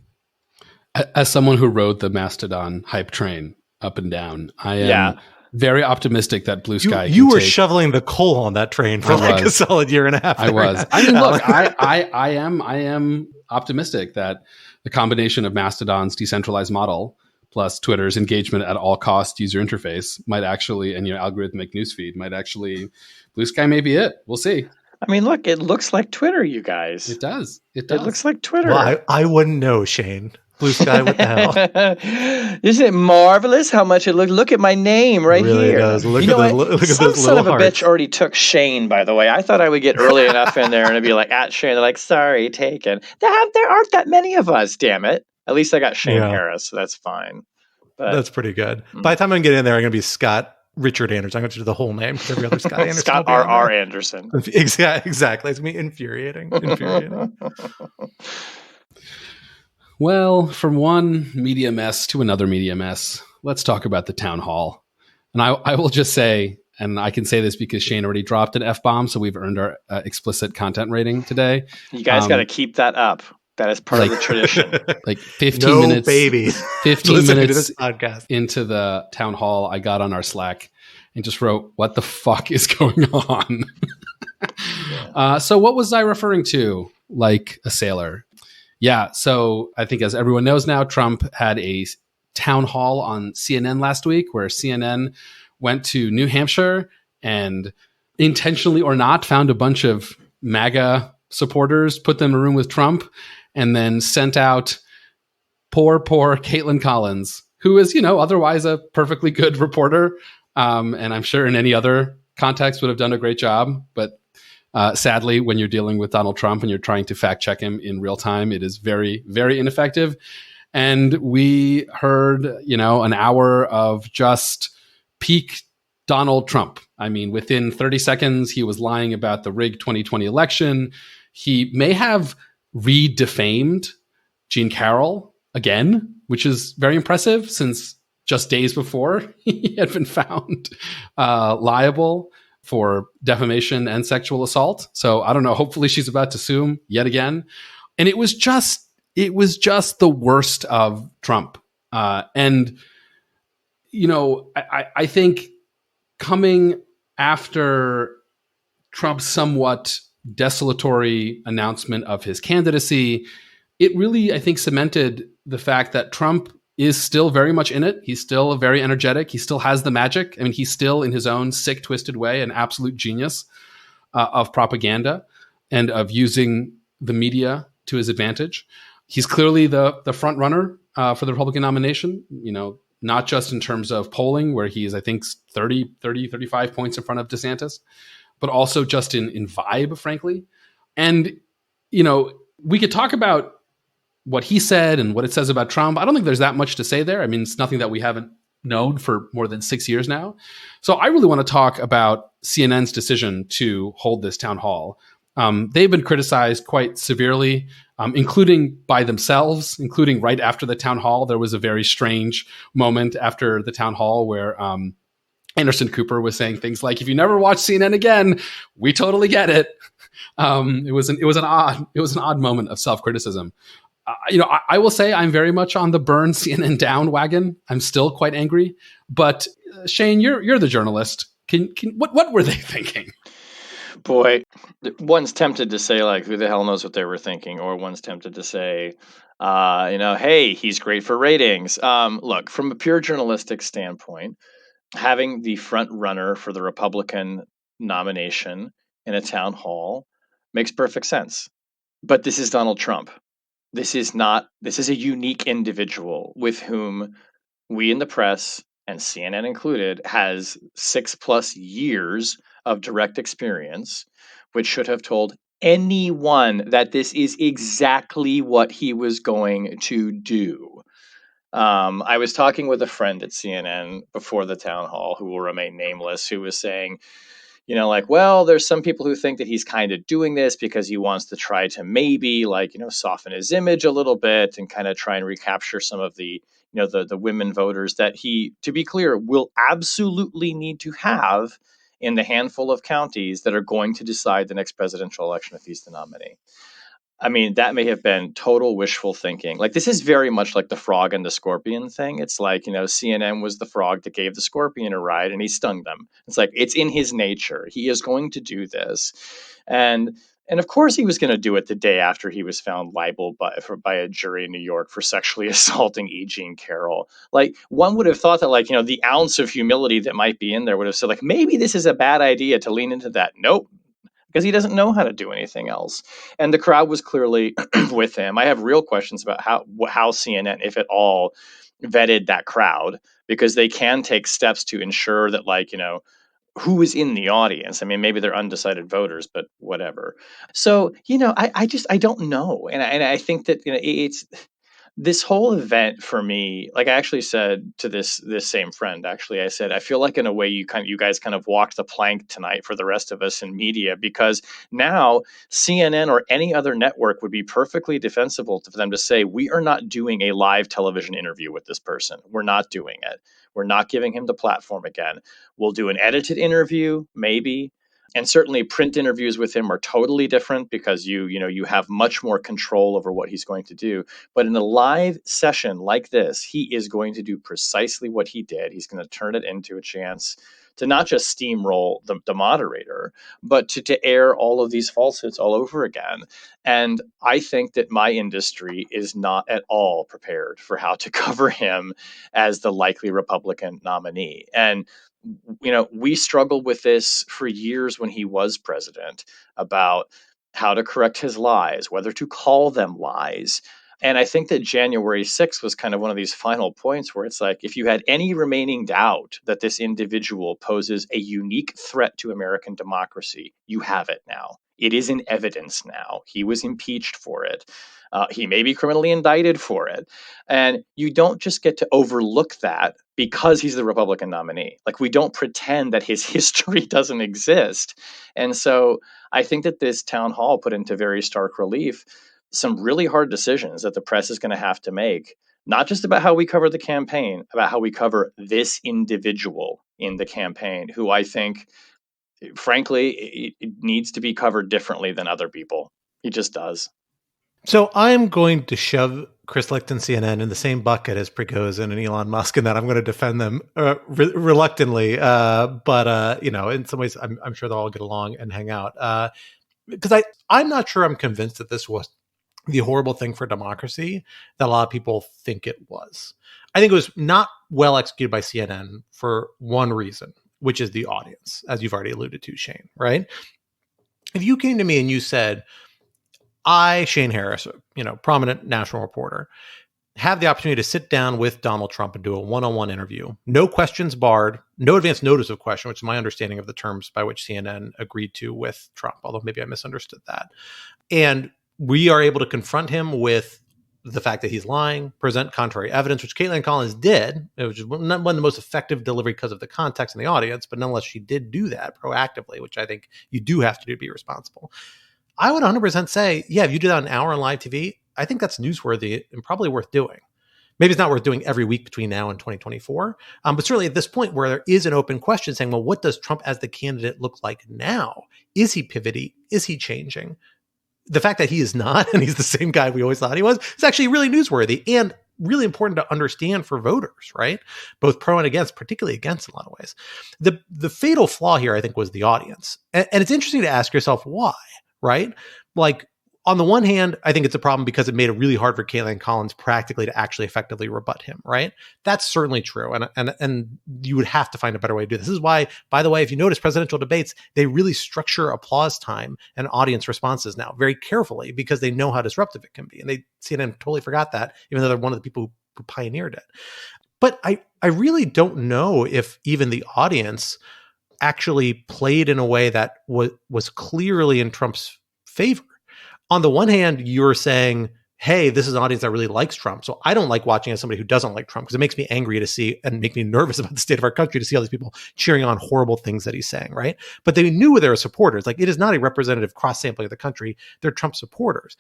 As someone who rode the Mastodon hype train up and down, I am very optimistic that Blue Sky. You were shoveling the coal on that train for like a solid year and a half. I was. I mean, look, I am optimistic that the combination of Mastodon's decentralized model plus Twitter's engagement at all cost user interface might actually, and algorithmic newsfeed might actually, Blue Sky may be it. We'll see. I mean, look, it looks like Twitter, you guys. It does. It looks like Twitter. Well, I wouldn't know, Shane. Blue Sky, what the hell? Isn't it marvelous how much it looks? Look at my name right really here. Does. Look at those Some son of a hearts. bitch already took Shane, by the way. I thought I would get early enough in there and it'd be like, at Shane. They're like, sorry, taken. There aren't that many of us, damn it. At least I got Shane Harris, so that's fine. But, that's pretty good. By the time I get in there, I'm going to be Scott Richard Anderson. I'm going to do the whole name because every other Scott Anderson. Scott R.R. Anderson. Exactly. It's going to be infuriating. Well, from one media mess to another media mess, let's talk about the town hall. And I will just say, and I can say this because Shane already dropped an F-bomb, so we've earned our explicit content rating today. You guys got to keep that up. That is part of the tradition. Like 15 minutes, babies. 15 minutes to this podcast. into the town hall, I got on our Slack and just wrote, "What the fuck is going on?" So what was I referring to? Like a sailor. Yeah. So I think, as everyone knows now, Trump had a town hall on CNN last week where CNN went to New Hampshire and, intentionally or not, found a bunch of MAGA supporters, put them in a room with Trump, and then sent out poor Caitlin Collins, who is, otherwise a perfectly good reporter. And I'm sure in any other context would have done a great job. But sadly, when you're dealing with Donald Trump and you're trying to fact check him in real time, it is very, very ineffective. And we heard, an hour of just peak Donald Trump. I mean, within 30 seconds, he was lying about the rigged 2020 election. He may have re-defamed Jean Carroll again, which is very impressive since just days before he had been found liable for defamation and sexual assault. So I don't know. Hopefully she's about to sue him yet again. And it was just the worst of Trump. I think coming after Trump's somewhat desultory announcement of his candidacy, it really, I think, cemented the fact that Trump is still very much in it. He's still very energetic. He still has the magic. I mean, he's still, in his own sick, twisted way, an absolute genius of propaganda and of using the media to his advantage. He's clearly the front runner for the Republican nomination, not just in terms of polling, where he's, I think, 35 points in front of DeSantis, but also just in vibe, frankly. And, we could talk about what he said and what it says about Trump. I don't think there's that much to say there. I mean, it's nothing that we haven't known for more than 6 years now. So I really want to talk about CNN's decision to hold this town hall. They've been criticized quite severely, including by themselves, including right after the town hall. There was a very strange moment after the town hall where Anderson Cooper was saying things like, "If you never watch CNN again, we totally get it." It was an odd moment of self-criticism. I will say I'm very much on the burn CNN down wagon. I'm still quite angry. But Shane, you're the journalist. What were they thinking? Boy, one's tempted to say, like, who the hell knows what they were thinking? Or one's tempted to say, hey, he's great for ratings. Look, from a pure journalistic standpoint, having the front runner for the Republican nomination in a town hall makes perfect sense. But this is Donald Trump. This is a unique individual with whom we in the press, and CNN included, has 6+ years of direct experience, which should have told anyone that this is exactly what he was going to do. I was talking with a friend at CNN before the town hall, who will remain nameless, who was saying, well, there's some people who think that he's kind of doing this because he wants to try to maybe, soften his image a little bit and kind of try and recapture some of the, the women voters that he, to be clear, will absolutely need to have in the handful of counties that are going to decide the next presidential election if he's the nominee. I mean, that may have been total wishful thinking. Like, this is very much like the frog and the scorpion thing. It's like, CNN was the frog that gave the scorpion a ride and he stung them. It's like, it's in his nature. He is going to do this. And of course he was going to do it the day after he was found liable by a jury in New York for sexually assaulting E. Jean Carroll. Like, one would have thought that, the ounce of humility that might be in there would have said, like, maybe this is a bad idea to lean into that. Nope. Because he doesn't know how to do anything else. And the crowd was clearly with him. I have real questions about how CNN, if at all, vetted that crowd, because they can take steps to ensure that, who is in the audience. I mean, maybe they're undecided voters, but whatever. So, I don't know. And I think that, it's this whole event for me. Like, I actually said to this same friend, I said, I feel like in a way you guys kind of walked the plank tonight for the rest of us in media, because now CNN or any other network would be perfectly defensible for them to say, we are not doing a live television interview with this person. We're not doing it. We're not giving him the platform again. We'll do an edited interview, maybe. And certainly print interviews with him are totally different because you have much more control over what he's going to do. But in a live session like this, he is going to do precisely what he did. He's going to turn it into a chance to not just steamroll the moderator, but to air all of these falsehoods all over again. And I think that my industry is not at all prepared for how to cover him as the likely Republican nominee. And we struggled with this for years when he was president about how to correct his lies, whether to call them lies. And I think that January 6th was kind of one of these final points where it's like, if you had any remaining doubt that this individual poses a unique threat to American democracy, you have it now. It is in evidence now. He was impeached for it. He may be criminally indicted for it. And you don't just get to overlook that because he's the Republican nominee. Like, we don't pretend that his history doesn't exist. And so I think that this town hall put into very stark relief some really hard decisions that the press is going to have to make, not just about how we cover the campaign, about how we cover this individual in the campaign, who I think, frankly, it needs to be covered differently than other people. He just does. So I'm going to shove Chris Licht and CNN in the same bucket as Prigozhin and Elon Musk, and that I'm going to defend them reluctantly. But in some ways, I'm sure they'll all get along and hang out. Because I'm not sure I'm convinced that this was the horrible thing for democracy that a lot of people think it was. I think it was not well executed by CNN for one reason, which is the audience, as you've already alluded to, Shane, right? If you came to me and you said, I, Shane Harris, prominent national reporter, have the opportunity to sit down with Donald Trump and do a one-on-one interview, no questions barred, no advance notice of question, which is my understanding of the terms by which CNN agreed to with Trump, although maybe I misunderstood that. And we are able to confront him with the fact that he's lying, present contrary evidence, which Kaitlan Collins did, which is not one of the most effective delivery because of the context and the audience, but nonetheless, she did do that proactively, which I think you do have to do to be responsible. I would 100% say, yeah, if you do that an hour on live TV, I think that's newsworthy and probably worth doing. Maybe it's not worth doing every week between now and 2024. But certainly at this point where there is an open question saying, well, what does Trump as the candidate look like now? Is he pivoting? Is he changing? The fact that he is not, and he's the same guy we always thought he was, is actually really newsworthy and really important to understand for voters, right? Both pro and against, particularly against in a lot of ways. The fatal flaw here, I think, was the audience. And it's interesting to ask yourself why, right? Like, on the one hand, I think it's a problem because it made it really hard for Kaitlan Collins practically to actually effectively rebut him, right? That's certainly true. And you would have to find a better way to do this. This is why, by the way, if you notice presidential debates, they really structure applause time and audience responses now very carefully because they know how disruptive it can be. And CNN totally forgot that, even though they're one of the people who pioneered it. But I really don't know if even the audience actually played in a way that was clearly in Trump's favor. On the one hand, you're saying, hey, this is an audience that really likes Trump. So I don't like watching as somebody who doesn't like Trump because it makes me angry to see and make me nervous about the state of our country to see all these people cheering on horrible things that he's saying, right? But they knew they were supporters. Like, it is not a representative cross-sampling of the country. They're Trump supporters.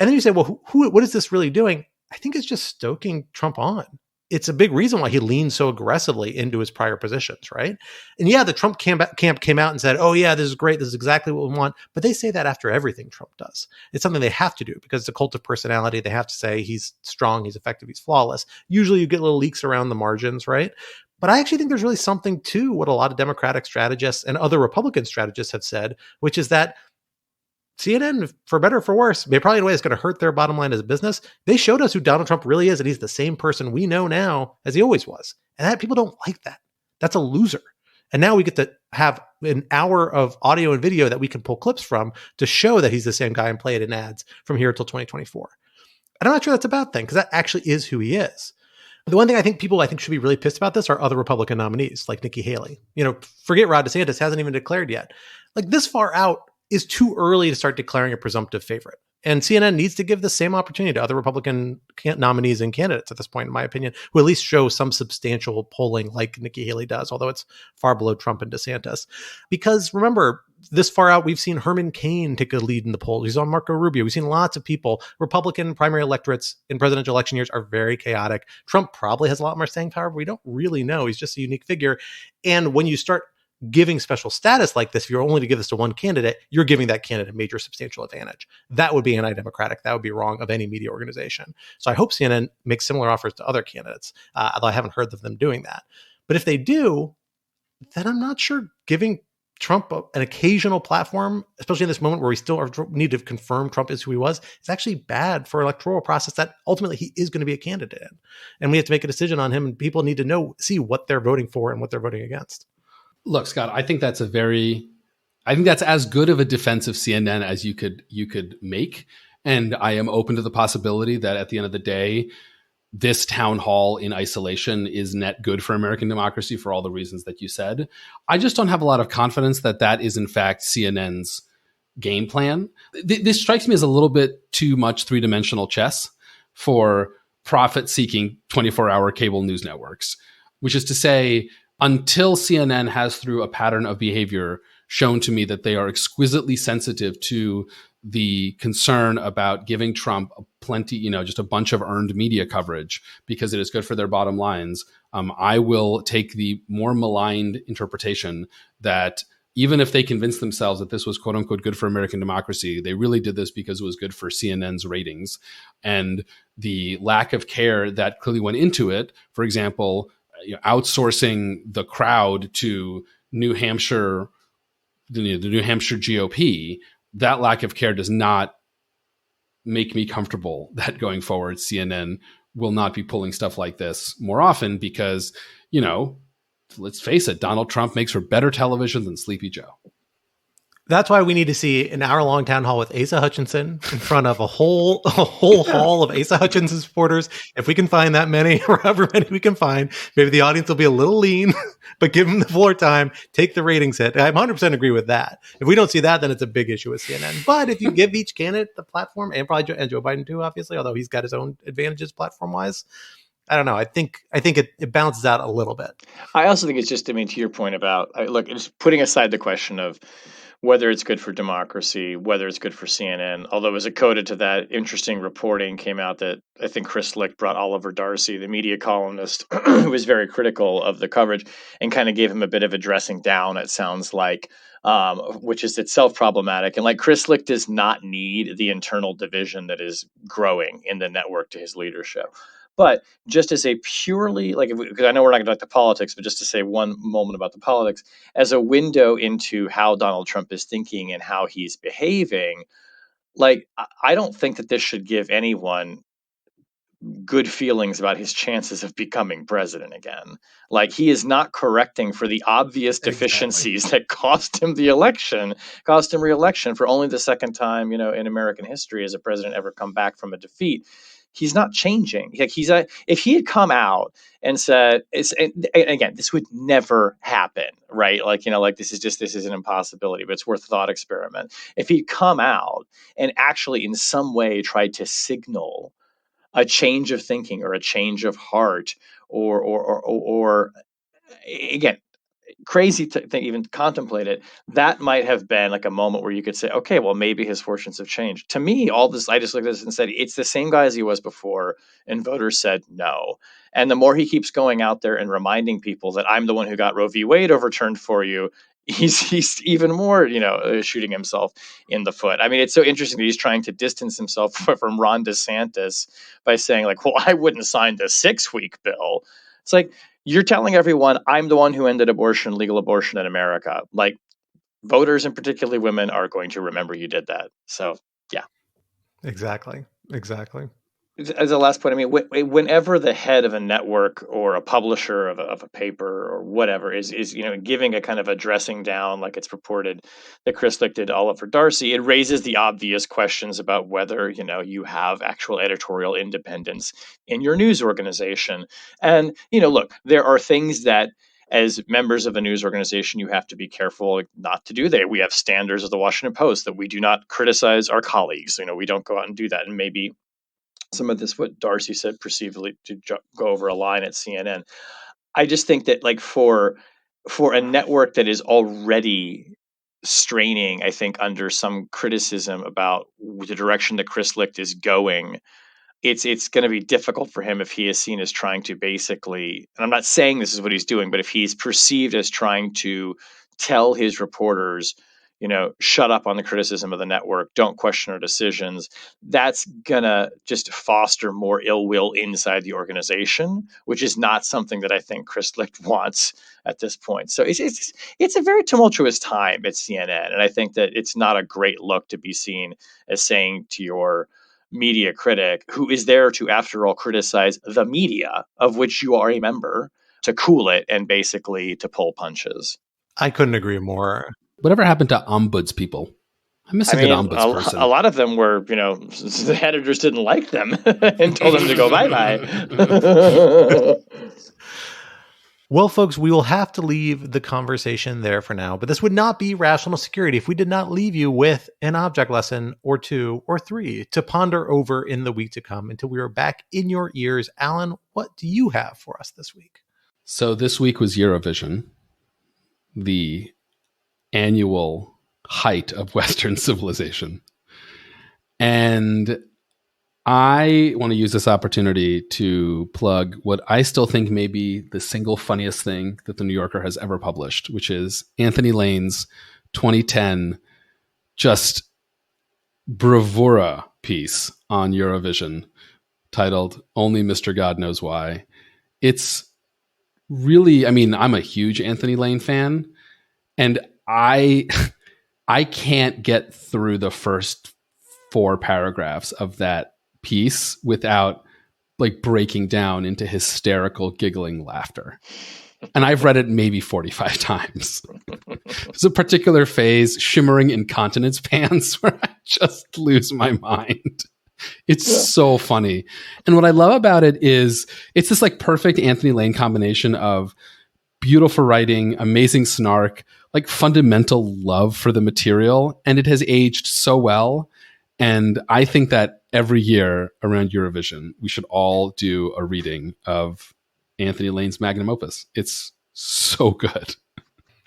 And then you say, well, what is this really doing? I think it's just stoking Trump on. It's a big reason why he leaned so aggressively into his prior positions, right? And yeah, the Trump camp came out and said, oh yeah, this is great. This is exactly what we want. But they say that after everything Trump does. It's something they have to do because it's a cult of personality. They have to say he's strong, he's effective, he's flawless. Usually you get little leaks around the margins, right? But I actually think there's really something to what a lot of Democratic strategists and other Republican strategists have said, which is that CNN, for better or for worse, probably in a way is going to hurt their bottom line as a business. They showed us who Donald Trump really is, and he's the same person we know now as he always was. And that people don't like that. That's a loser. And now we get to have an hour of audio and video that we can pull clips from to show that he's the same guy and play it in ads from here until 2024. And I'm not sure that's a bad thing because that actually is who he is. The one thing I think people should be really pissed about this are other Republican nominees like Nikki Haley. Forget Ron DeSantis, hasn't even declared yet. Like, this far out is too early to start declaring a presumptive favorite. And CNN needs to give the same opportunity to other Republican nominees and candidates at this point, in my opinion, who at least show some substantial polling like Nikki Haley does, although it's far below Trump and DeSantis. Because remember, this far out, we've seen Herman Cain take a lead in the polls. He's on Marco Rubio. We've seen lots of people. Republican primary electorates in presidential election years are very chaotic. Trump probably has a lot more staying power, but we don't really know. He's just a unique figure. And when you start giving special status like this, if you're only to give this to one candidate, you're giving that candidate a major substantial advantage. That would be anti-democratic. That would be wrong of any media organization. So I hope CNN makes similar offers to other candidates, although I haven't heard of them doing that. But if they do, then I'm not sure giving Trump an occasional platform, especially in this moment where we still need to confirm Trump is who he was, is actually bad for electoral process that ultimately he is going to be a candidate in. And we have to make a decision on him, and people need to see what they're voting for and what they're voting against. Look, Scott, I think that's as good of a defense of CNN as you could make. And I am open to the possibility that at the end of the day, this town hall in isolation is net good for American democracy for all the reasons that you said. I just don't have a lot of confidence that that is in fact CNN's game plan. This strikes me as a little bit too much three-dimensional chess for profit-seeking 24-hour cable news networks, which is to say, until CNN has, through a pattern of behavior, shown to me that they are exquisitely sensitive to the concern about giving Trump plenty, just a bunch of earned media coverage because it is good for their bottom lines, I will take the more maligned interpretation that even if they convince themselves that this was quote unquote good for American democracy, they really did this because it was good for CNN's ratings. And the lack of care that clearly went into it, for example, outsourcing the crowd to New Hampshire, the New Hampshire GOP, that lack of care does not make me comfortable that going forward, CNN will not be pulling stuff like this more often because, let's face it, Donald Trump makes for better television than Sleepy Joe. That's why we need to see an hour-long town hall with Asa Hutchinson in front of a whole hall of Asa Hutchinson supporters. If we can find that many, or however many we can find, maybe the audience will be a little lean, but give them the floor time, take the ratings hit. I 100% agree with that. If we don't see that, then it's a big issue with CNN. But if you give each candidate the platform, and probably Joe Biden too, obviously, although he's got his own advantages platform-wise, I don't know. I think it balances out a little bit. I also think it's just, to your point about, look, just putting aside the question of whether it's good for democracy, whether it's good for CNN, although as a coda to that, interesting reporting came out that I think Chris Licht brought Oliver Darcy, the media columnist, who was very critical of the coverage, and kind of gave him a bit of a dressing down, it sounds like, which is itself problematic. And like Chris Licht does not need the internal division that is growing in the network to his leadership. But just as a purely, because I know we're not going to talk the politics, but just to say one moment about the politics, as a window into how Donald Trump is thinking and how he's behaving, I don't think that this should give anyone good feelings about his chances of becoming president again. He is not correcting for the obvious deficiencies that cost him re-election for only the second time, in American history has a president ever come back from a defeat. He's not changing. If he had come out and said, and again, this would never happen, right? This is an impossibility, but it's worth a thought experiment. If he'd come out and actually in some way tried to signal a change of thinking or a change of heart, or again, crazy to even contemplate it, that might have been a moment where you could say, okay, well, maybe his fortunes have changed. To me, all this, I just looked at this and said, it's the same guy as he was before, and voters said no. And the more he keeps going out there and reminding people that I'm the one who got Roe v. Wade overturned for you, he's even more, shooting himself in the foot. It's so interesting that he's trying to distance himself from Ron DeSantis by saying well, I wouldn't sign the 6-week bill. It's you're telling everyone I'm the one who ended legal abortion in America. Voters, and particularly women, are going to remember you did that. So, yeah. Exactly. As a last point, whenever the head of a network or a publisher of a paper or whatever is giving a kind of a dressing down, like it's purported that Chris Licht did Oliver Darcy, it raises the obvious questions about whether you have actual editorial independence in your news organization. And look, there are things that as members of a news organization, you have to be careful not to do that. We have standards of the Washington Post that we do not criticize our colleagues. We don't go out and do that. And maybe some of this, what Darcy said, perceivably to go over a line at CNN. I just think that for a network that is already straining, I think, under some criticism about the direction that Chris Licht is going, it's going to be difficult for him if he is seen as trying to basically, and I'm not saying this is what he's doing, but if he's perceived as trying to tell his reporters, shut up on the criticism of the network, don't question our decisions, that's going to just foster more ill will inside the organization, which is not something that I think Chris Licht wants at this point. So it's a very tumultuous time at CNN. And I think that it's not a great look to be seen as saying to your media critic, who is there to, after all, criticize the media of which you are a member, to cool it and basically to pull punches. I couldn't agree more. Whatever happened to ombuds people? I miss a good ombuds person. A lot of them were, the editors didn't like them and told them to go bye-bye. Well, folks, we will have to leave the conversation there for now, but this would not be Rational Security if we did not leave you with an object lesson or 2 or 3 to ponder over in the week to come until we are back in your ears. Alan, what do you have for us this week? So this week was Eurovision, the annual height of Western civilization. And I want to use this opportunity to plug what I still think may be the single funniest thing that the New Yorker has ever published, which is Anthony Lane's 2010 just bravura piece on Eurovision titled Only Mr. God Knows Why. It's really, I'm a huge Anthony Lane fan, and I can't get through the first 4 paragraphs of that piece without breaking down into hysterical giggling laughter. And I've read it maybe 45 times. There's a particular phase, shimmering incontinence pants, where I just lose my mind. It's so funny. And what I love about it is it's this perfect Anthony Lane combination of beautiful writing, amazing snark, fundamental love for the material. And it has aged so well. And I think that every year around Eurovision, we should all do a reading of Anthony Lane's magnum opus. It's so good.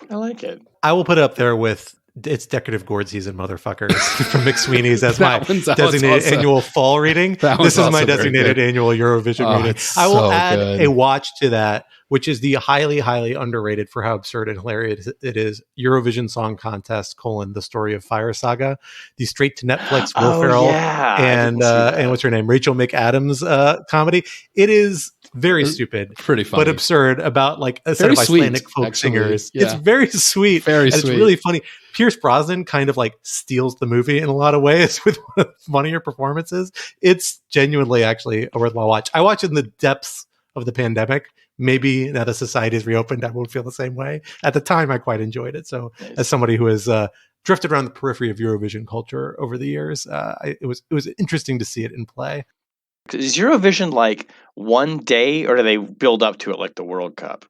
I like it. I will put it up there with its decorative gourd season, motherfuckers, from McSweeney's. That's my designated annual fall reading. This is my designated annual Eurovision reading. I will add a watch to that, which is the highly, highly underrated for how absurd and hilarious it is. Eurovision Song Contest: the story of Fire Saga, the straight to Netflix Will Ferrell and what's her name, Rachel McAdams comedy. It is very stupid, pretty funny, but absurd about a set of Icelandic folk singers. Yeah. It's very sweet, it's really funny. Pierce Brosnan kind of steals the movie in a lot of ways with one of the funnier performances. It's genuinely actually a worthwhile watch. I watch it in the depths of the pandemic. Maybe now that society is reopened, I won't feel the same way. At the time, I quite enjoyed it. So as somebody who has drifted around the periphery of Eurovision culture over the years, it was interesting to see it in play. Is Eurovision one day, or do they build up to it like the World Cup?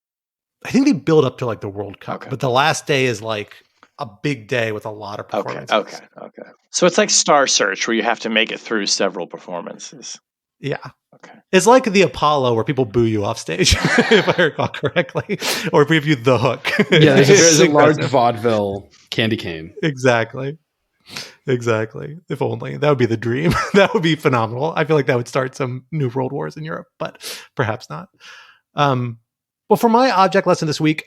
I think they build up to the World Cup, but the last day is a big day with a lot of performances. Okay. So it's like Star Search, where you have to make it through several performances. Yeah. Okay. It's like the Apollo, where people boo you off stage, if I recall correctly, or give you the hook. Yeah, there's a large vaudeville candy cane. Exactly. If only. That would be the dream. That would be phenomenal. I feel like that would start some new world wars in Europe, but perhaps not. Well, for my object lesson this week,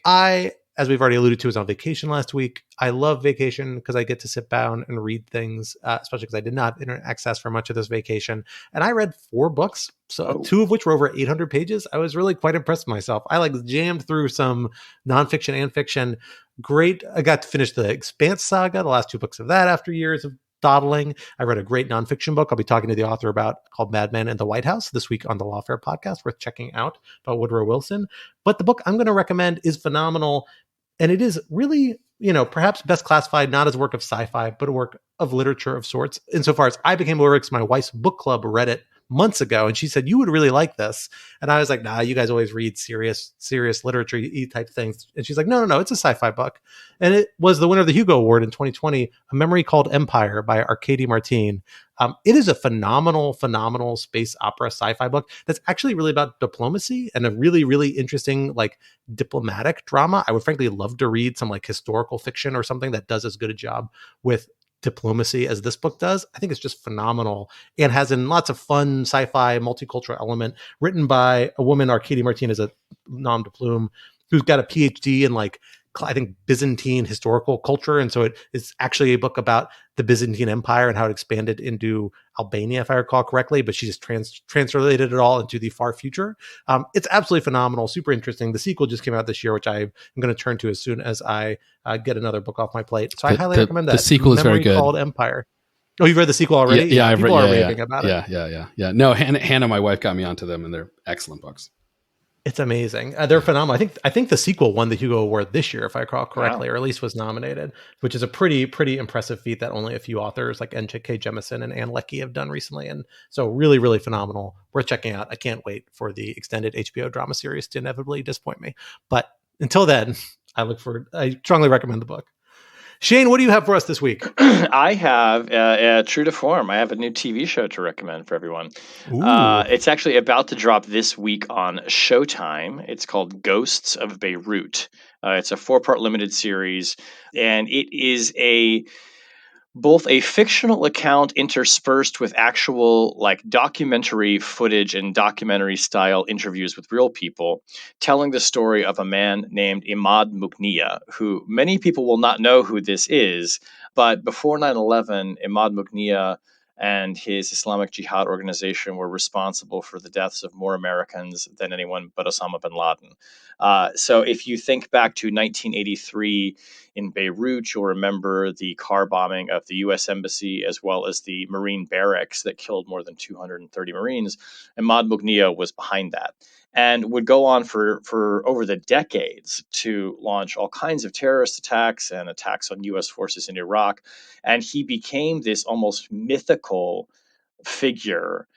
as we've already alluded to, was on vacation last week. I love vacation because I get to sit down and read things, especially because I did not have internet access for much of this vacation. And I read 4 books, so 2 of which were over 800 pages. I was really quite impressed with myself. I jammed through some nonfiction and fiction. Great. I got to finish the Expanse saga, the last 2 books of that after years of dawdling. I read a great nonfiction book I'll be talking to the author about called Mad Men in the White House this week on the Lawfare podcast, worth checking out, about Woodrow Wilson. But the book I'm going to recommend is phenomenal. And it is really, perhaps best classified not as a work of sci-fi, but a work of literature of sorts. Insofar as I became aware, because my wife's book club read it months ago, and she said, you would really like this. And I was like, nah, you guys always read serious literature type things. And she's like, no, it's a sci-fi book. And it was the winner of the Hugo Award in 2020, A Memory Called Empire by Arkady Martine. It is a phenomenal space opera sci-fi book that's actually really about diplomacy and a really, really interesting, like, diplomatic drama. I would frankly love to read some like historical fiction or something that does as good a job with diplomacy as this book does. I think it's just phenomenal and has in lots of fun sci-fi multicultural element, written by a woman. Arkady Martine is a nom de plume who's got a PhD in, like, I think, Byzantine historical culture. And so it is actually a book about the Byzantine Empire and how it expanded into Albania, if I recall correctly, but she just translated it all into the far future. It's absolutely phenomenal, super interesting. The sequel just came out this year, which I'm going to turn to as soon as I get another book off my plate. So I highly recommend that. The sequel is very good. Called Empire. Oh, you've read the sequel already? Yeah, I've read. Raving about it. Yeah. No, Hannah, my wife, got me onto them, and they're excellent books. It's amazing. They're phenomenal. I think the sequel won the Hugo Award this year, if I recall correctly, or at least was nominated, which is a pretty impressive feat that only a few authors like N.K. Jemisin and Ann Leckie have done recently. And so really, really phenomenal. Worth checking out. I can't wait for the extended HBO drama series to inevitably disappoint me. But until then, I strongly recommend the book. Shane, what do you have for us this week? I have, true to form, I have a new TV show to recommend for everyone. It's actually about to drop this week on Showtime. It's called Ghosts of Beirut. It's a 4-part limited series, and it is both a fictional account interspersed with actual, like, documentary footage and documentary style interviews with real people, telling the story of a man named Imad Mughniyeh, who many people will not know who this is, but before 9/11, Imad Mughniyeh and his Islamic Jihad organization were responsible for the deaths of more Americans than anyone but Osama bin Laden. So if you think back to 1983 in Beirut, you'll remember the car bombing of the U.S. Embassy as well as the Marine barracks that killed more than 230 Marines. Imad Mughniyeh was behind that, and would go on for over the decades to launch all kinds of terrorist attacks and attacks on U.S. forces in Iraq. And he became this almost mythical figure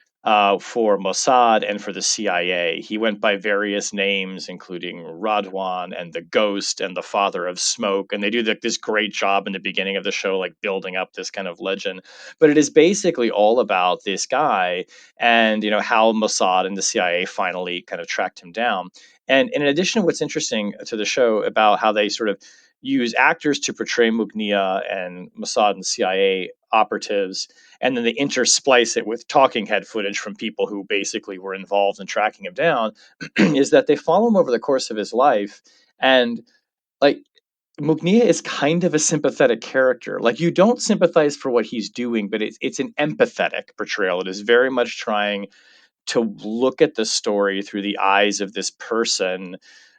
for Mossad and for the CIA. He went by various names, including Radwan and the Ghost and the Father of Smoke. And they do this great job in the beginning of the show, like building up this kind of legend. But it is basically all about this guy and, how Mossad and the CIA finally kind of tracked him down. And in addition, what's interesting to the show about how they sort of use actors to portray Mughniyeh and Mossad and CIA operatives, and then they intersplice it with talking head footage from people who basically were involved in tracking him down, is that they follow him over the course of his life. And, like, Mughniyeh is kind of a sympathetic character. Like, you don't sympathize for what he's doing, but it's an empathetic portrayal. It is very much trying to look at the story through the eyes of this person,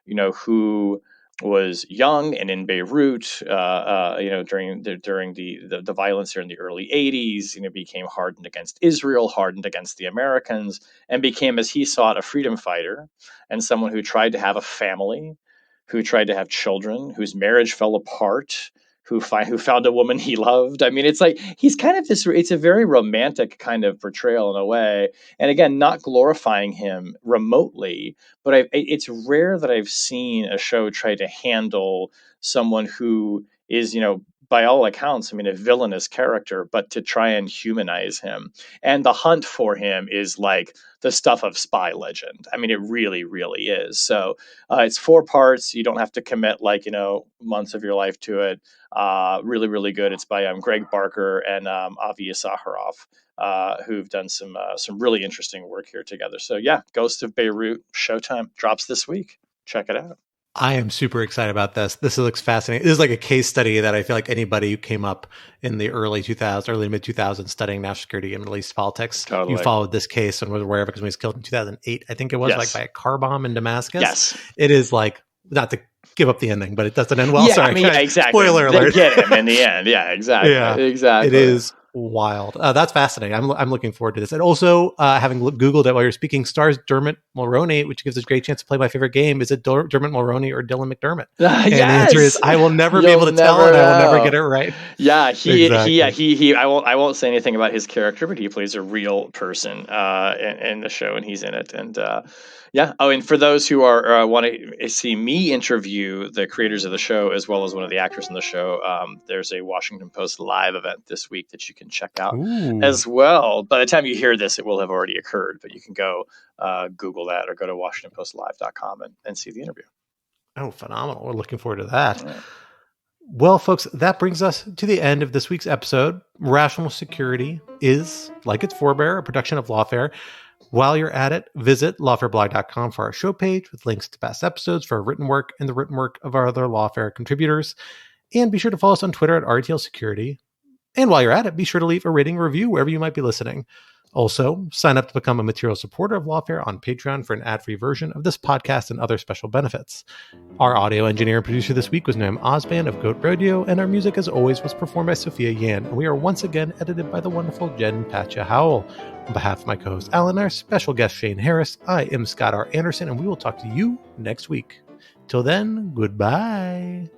who was young and in Beirut, during the violence there in the early 80s, became hardened against Israel, hardened against the Americans, and became, as he saw it, a freedom fighter and someone who tried to have a family, who tried to have children, whose marriage fell apart, who found a woman he loved. I mean, it's like he's kind of this. It's a very romantic kind of portrayal in a way, and again, not glorifying him remotely. But it's rare that I've seen a show try to handle someone who is, by all accounts, a villainous character, but to try and humanize him. And the hunt for him is like the stuff of spy legend. It really, really is. So it's 4 parts. You don't have to commit months of your life to it. Really, really good. It's by Greg Barker and Avi Issacharoff, who've done some really interesting work here together. So yeah, Ghost of Beirut, Showtime, drops this week. Check it out. I am super excited about this. This looks fascinating. This is like a case study that I feel like anybody who came up in the early mid 2000s studying national security and Middle East politics, you followed this case and was aware of it because he was killed in 2008. I think it was like by a car bomb in Damascus. Yes. It is like, not to give up the ending, but it doesn't end well. Yeah, Sorry. Exactly. Spoiler alert. They get him in the end. Yeah, exactly. Exactly. It is wild. That's fascinating. I'm looking forward to this. And also, having Googled it while you're speaking, stars Dermot Mulroney, which gives us a great chance to play my favorite game. Is it Dermot Mulroney or Dylan McDermott? Yes! And the answer is I will never be able to tell, and I will never get it right. Yeah, Exactly. he. I won't say anything about his character, but he plays a real person in the show, and he's in it. And yeah. Oh, and for those who are want to see me interview the creators of the show as well as one of the actors in the show, there's a Washington Post live event this week that you can check out as well. By the time you hear this, it will have already occurred, but you can go Google that or go to WashingtonPostLive.com and see the interview. Oh, phenomenal. We're looking forward to that. Yeah. Well, folks, that brings us to the end of this week's episode. Rational Security is, like its forebearer, a production of Lawfare. While you're at it, visit lawfareblog.com for our show page with links to past episodes for our written work and the written work of our other Lawfare contributors. And be sure to follow us on Twitter at RTL Security. And while you're at it, be sure to leave a rating review wherever you might be listening. Also, sign up to become a material supporter of Lawfare on Patreon for an ad-free version of this podcast and other special benefits. Our audio engineer and producer this week was Noam Osband of Goat Radio, and our music, as always, was performed by Sophia Yan. And we are once again edited by the wonderful Jen Patcha Howell. On behalf of my co-host Alan and our special guest Shane Harris, I am Scott R. Anderson, and we will talk to you next week. Till then, goodbye.